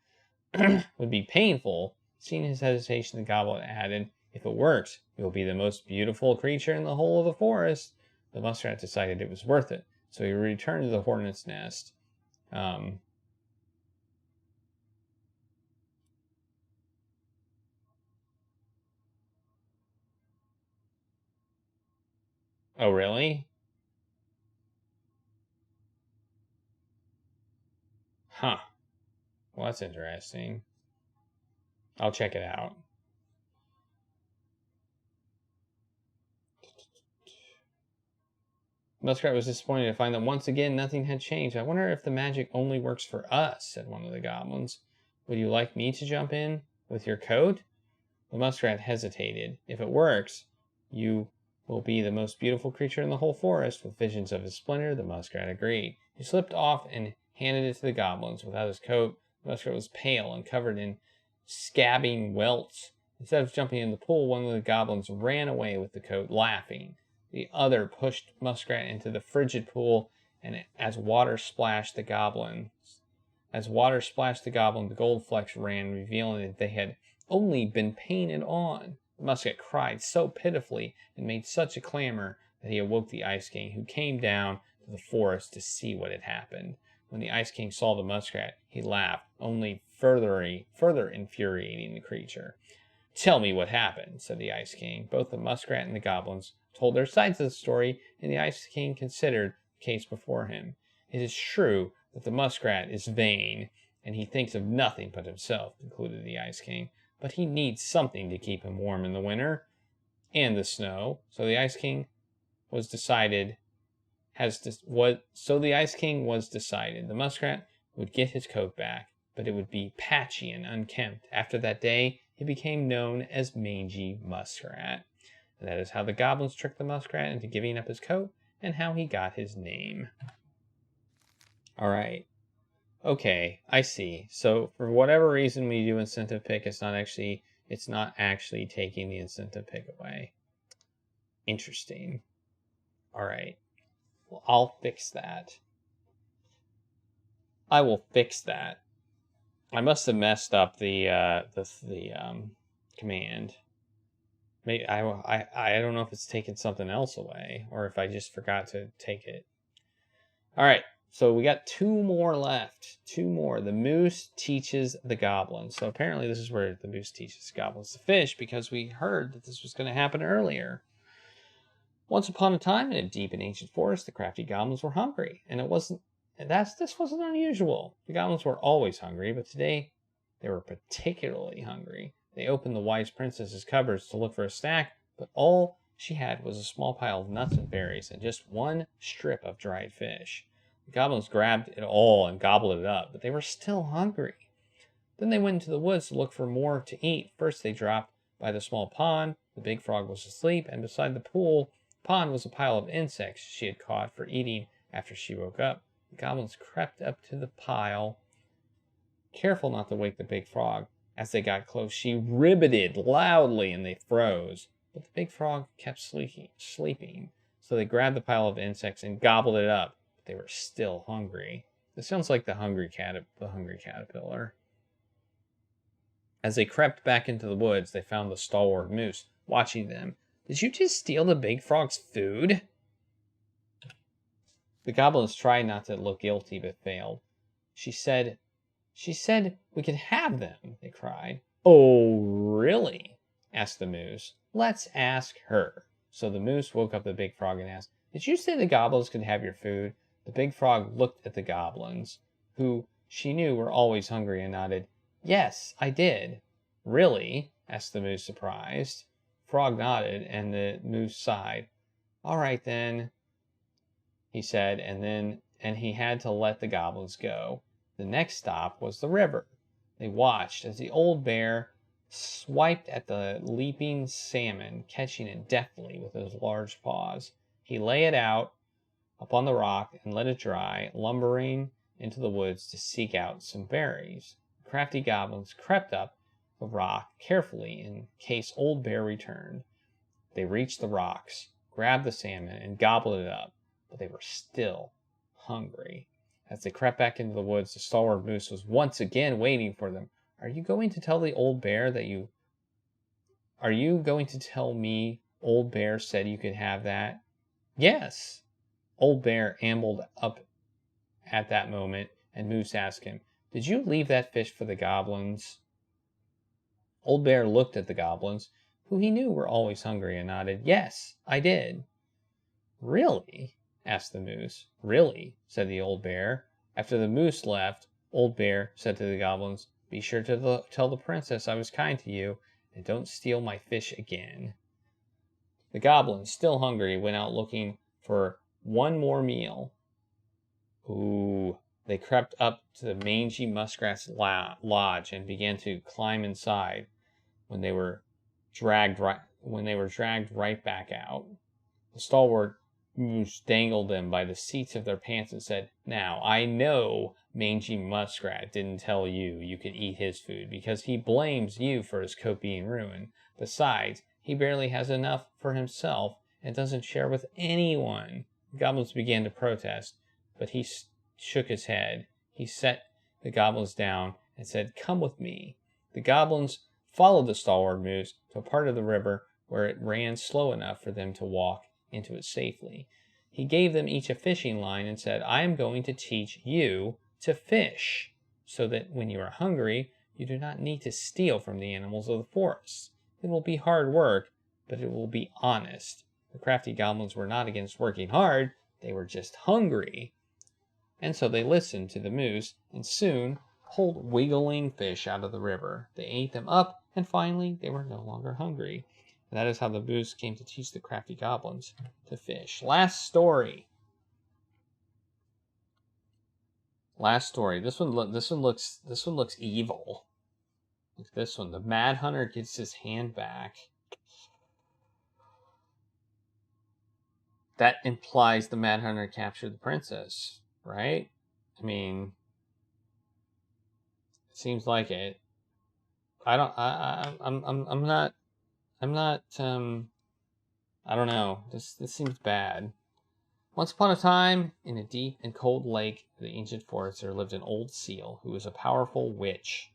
would be painful. Seeing his hesitation, the goblin added, if it works, you'll be the most beautiful creature in the whole of the forest. The muskrat decided it was worth it, so he returned to the hornet's nest. Oh, really? Huh. Well, that's interesting. I'll check it out. Muskrat was disappointed to find that once again nothing had changed. I wonder if the magic only works for us, said one of the goblins. Would you like me to jump in with your coat? The muskrat hesitated. If it works, you will be the most beautiful creature in the whole forest. With visions of his splendor, the muskrat agreed. He slipped off and handed it to the goblins. Without his coat, the muskrat was pale and covered in scabbing welts. Instead of jumping in the pool, one of the goblins ran away with the coat, laughing. The other pushed Muskrat into the frigid pool, and as water splashed the goblin, the gold flecks ran, revealing that they had only been painted on. The muskrat cried so pitifully and made such a clamor that he awoke the Ice King, who came down to the forest to see what had happened. When the Ice King saw the muskrat, he laughed, only further infuriating the creature. Tell me what happened, said the Ice King. Both the muskrat and the goblins told their sides of the story, and the Ice King considered the case before him. It is true that the muskrat is vain, and he thinks of nothing but himself, concluded the Ice King. But he needs something to keep him warm in the winter and the snow. So the Ice King was decided. The muskrat would get his coat back, but it would be patchy and unkempt. After that day, he became known as Mangy Muskrat. And that is how the goblins tricked the muskrat into giving up his coat and how he got his name. All right. Okay, I see. So for whatever reason we do incentive pick, it's not actually taking the incentive pick away. Interesting. All right. Well, I'll fix that. I will fix that. I must have messed up the command. Maybe I don't know if it's taken something else away or if I just forgot to take it. All right. So we got 2 more left. 2 more. The moose teaches the goblins. So apparently this is where the moose teaches the goblins to fish, because we heard that this was going to happen earlier. Once upon a time, in a deep and ancient forest, the crafty goblins were hungry, and this wasn't unusual. The goblins were always hungry, but today they were particularly hungry. They opened the wise princess's cupboards to look for a snack, but all she had was a small pile of nuts and berries and just one strip of dried fish. The goblins grabbed it all and gobbled it up, but they were still hungry. Then they went into the woods to look for more to eat. First they dropped by the small pond. The big frog was asleep, and beside the pond was a pile of insects she had caught for eating after she woke up. The goblins crept up to the pile, careful not to wake the big frog. As they got close, she ribbited loudly and they froze. But the big frog kept sleeping. So they grabbed the pile of insects and gobbled it up. But they were still hungry. This sounds like the hungry caterpillar. As they crept back into the woods, they found the stalwart moose watching them. Did you just steal the big frog's food? The goblins tried not to look guilty, but failed. She said we could have them, they cried. Oh, really? Asked the moose. Let's ask her. So the moose woke up the big frog and asked, did you say the goblins could have your food? The big frog looked at the goblins, who she knew were always hungry, and nodded. Yes, I did. Really? Asked the moose, surprised. Frog nodded, and the moose sighed. All right, then, he said, and he had to let the goblins go. The next stop was the river. They watched as the old bear swiped at the leaping salmon, catching it deftly with his large paws. He lay it out upon the rock and let it dry, lumbering into the woods to seek out some berries. The crafty goblins crept up the rock carefully in case Old Bear returned. They reached the rocks, grabbed the salmon, and gobbled it up, but they were still hungry. As they crept back into the woods, the stalwart moose was once again waiting for them. Are you going to tell the old bear that you... Are you going to tell me Old Bear said you could have that? Yes. Old Bear ambled up at that moment, and Moose asked him, Did you leave that fish for the goblins? Old Bear looked at the goblins, who he knew were always hungry, and nodded. Yes, I did. Really? Asked the moose. Really, said the old bear. After the moose left, Old Bear said to the goblins, Be sure to tell the princess I was kind to you, and don't steal my fish again. The goblins, still hungry, went out looking for one more meal. Ooh. They crept up to the mangy muskrat's lodge and began to climb inside when they were dragged right back out. The stalwart moose dangled them by the seats of their pants and said, Now, I know Mangy Muskrat didn't tell you you could eat his food because he blames you for his coat being ruined. Besides, he barely has enough for himself and doesn't share with anyone. The goblins began to protest, but he shook his head. He set the goblins down and said, Come with me. The goblins followed the stalwart moose to a part of the river where it ran slow enough for them to walk into it safely. He gave them each a fishing line and said, I am going to teach you to fish, so that when you are hungry, you do not need to steal from the animals of the forest. It will be hard work, but it will be honest. The crafty goblins were not against working hard, they were just hungry. And so they listened to the moose, and soon pulled wiggling fish out of the river. They ate them up, and finally they were no longer hungry. And that is how the moose came to teach the crafty goblins to fish. Last story. This one looks evil. Look at this one. The Mad Hunter gets his hand back. That implies the Mad Hunter captured the princess, right? I mean, it seems like it. I don't know. This seems bad. Once upon a time, in a deep and cold lake of the ancient forest, there lived an old seal who was a powerful witch.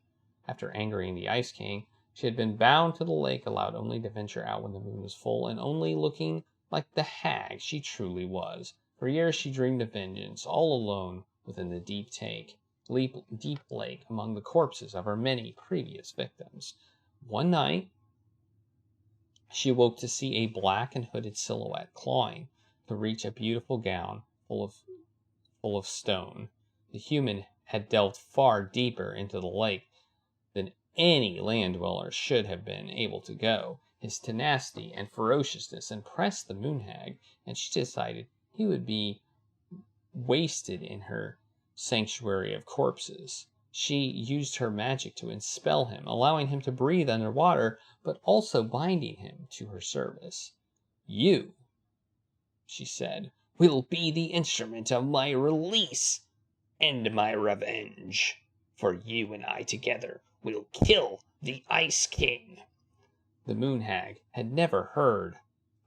After angering the Ice King, she had been bound to the lake, allowed only to venture out when the moon was full, and only looking like the hag she truly was. For years she dreamed of vengeance, all alone within the deep lake among the corpses of her many previous victims. One night, she awoke to see a black and hooded silhouette clawing to reach a beautiful gown full of stone. The human had delved far deeper into the lake than any land dweller should have been able to go. His tenacity and ferociousness impressed the moon hag, and she decided he would be wasted in her sanctuary of corpses. She used her magic to enspell him, allowing him to breathe underwater, but also binding him to her service. You, she said, will be the instrument of my release and my revenge. For you and I together will kill the Ice King. The moon hag had never heard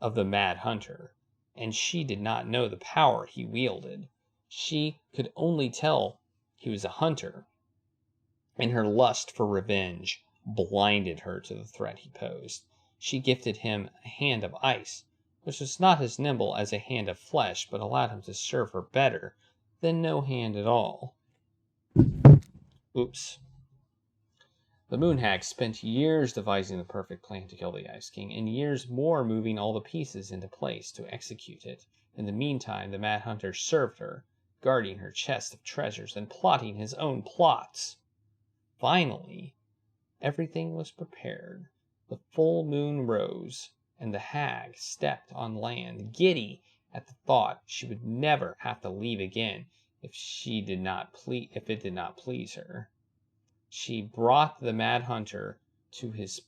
of the Mad Hunter, and she did not know the power he wielded. She could only tell he was a hunter, and her lust for revenge blinded her to the threat he posed. She gifted him a hand of ice, which was not as nimble as a hand of flesh, but allowed him to serve her better than no hand at all. Oops. The moon hag spent years devising the perfect plan to kill the Ice King, and years more moving all the pieces into place to execute it. In the meantime, the Mad Hunter served her. guarding her chest of treasures and plotting his own plots. Finally, everything was prepared. The full moon rose, and the hag stepped on land, giddy at the thought she would never have to leave again if it did not please her. She brought the mad hunter to his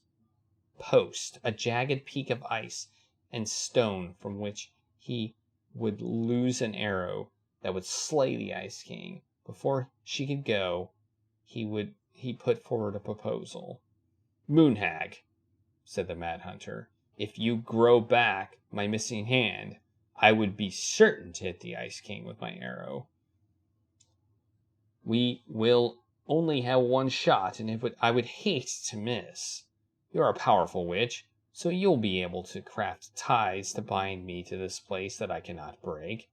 post, a jagged peak of ice and stone from which he would loose an arrow that would slay the Ice King. Before she could go, he put forward a proposal. "Moon hag," said the mad hunter, "if you grow back my missing hand, I would be certain to hit the Ice King with my arrow. We will only have one shot, and I would hate to miss. You're a powerful witch, so you'll be able to craft ties to bind me to this place that I cannot break."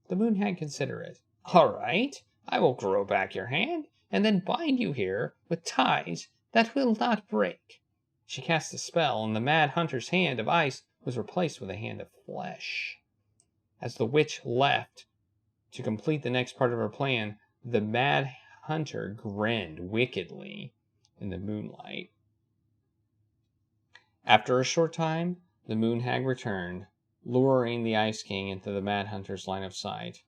The moon hag considered it. "All right, I will grow back your hand, and then bind you here with ties that will not break." She cast a spell, and the mad hunter's hand of ice was replaced with a hand of flesh. As the witch left to complete the next part of her plan, the mad hunter grinned wickedly in the moonlight. After a short time, the moon hag returned, luring the Ice King into the mad hunter's line of sight.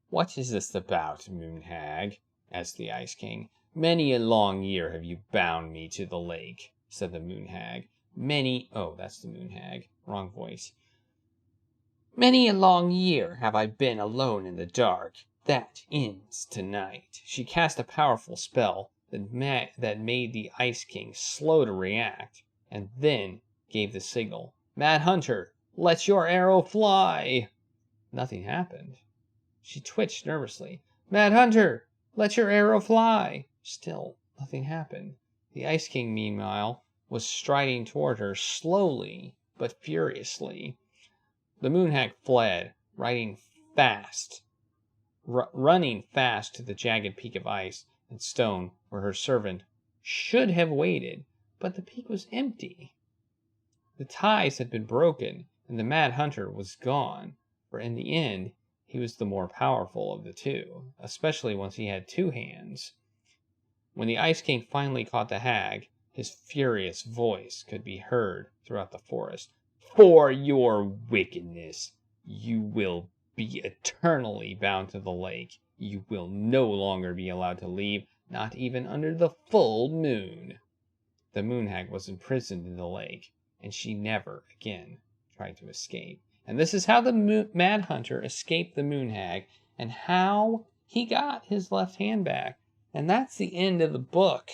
"What is this about, moon hag?" asked the Ice King. "Many a long year have you bound me to the lake," said the moon hag. That's the moon hag. Wrong voice. "Many a long year have I been alone in the dark. That ends tonight." She cast a powerful spell that made the Ice King slow to react, and then gave the signal. "Mad hunter, let your arrow fly!" Nothing happened. She twitched nervously. "Mad hunter, let your arrow fly!" Still nothing happened. The Ice King, meanwhile, was striding toward her, slowly but furiously. The moon hag fled, running fast to the jagged peak of ice and stone where her servant should have waited, but the peak was empty. The ties had been broken, and the mad hunter was gone, for in the end he was the more powerful of the two, especially once he had two hands. When the Ice King finally caught the hag, his furious voice could be heard throughout the forest. "For your wickedness, you will be eternally bound to the lake. You will no longer be allowed to leave, not even under the full moon." The moon hag was imprisoned in the lake, and she never again tried to escape. And this is how the mad hunter escaped the moon hag, and how he got his left hand back. And that's the end of the book.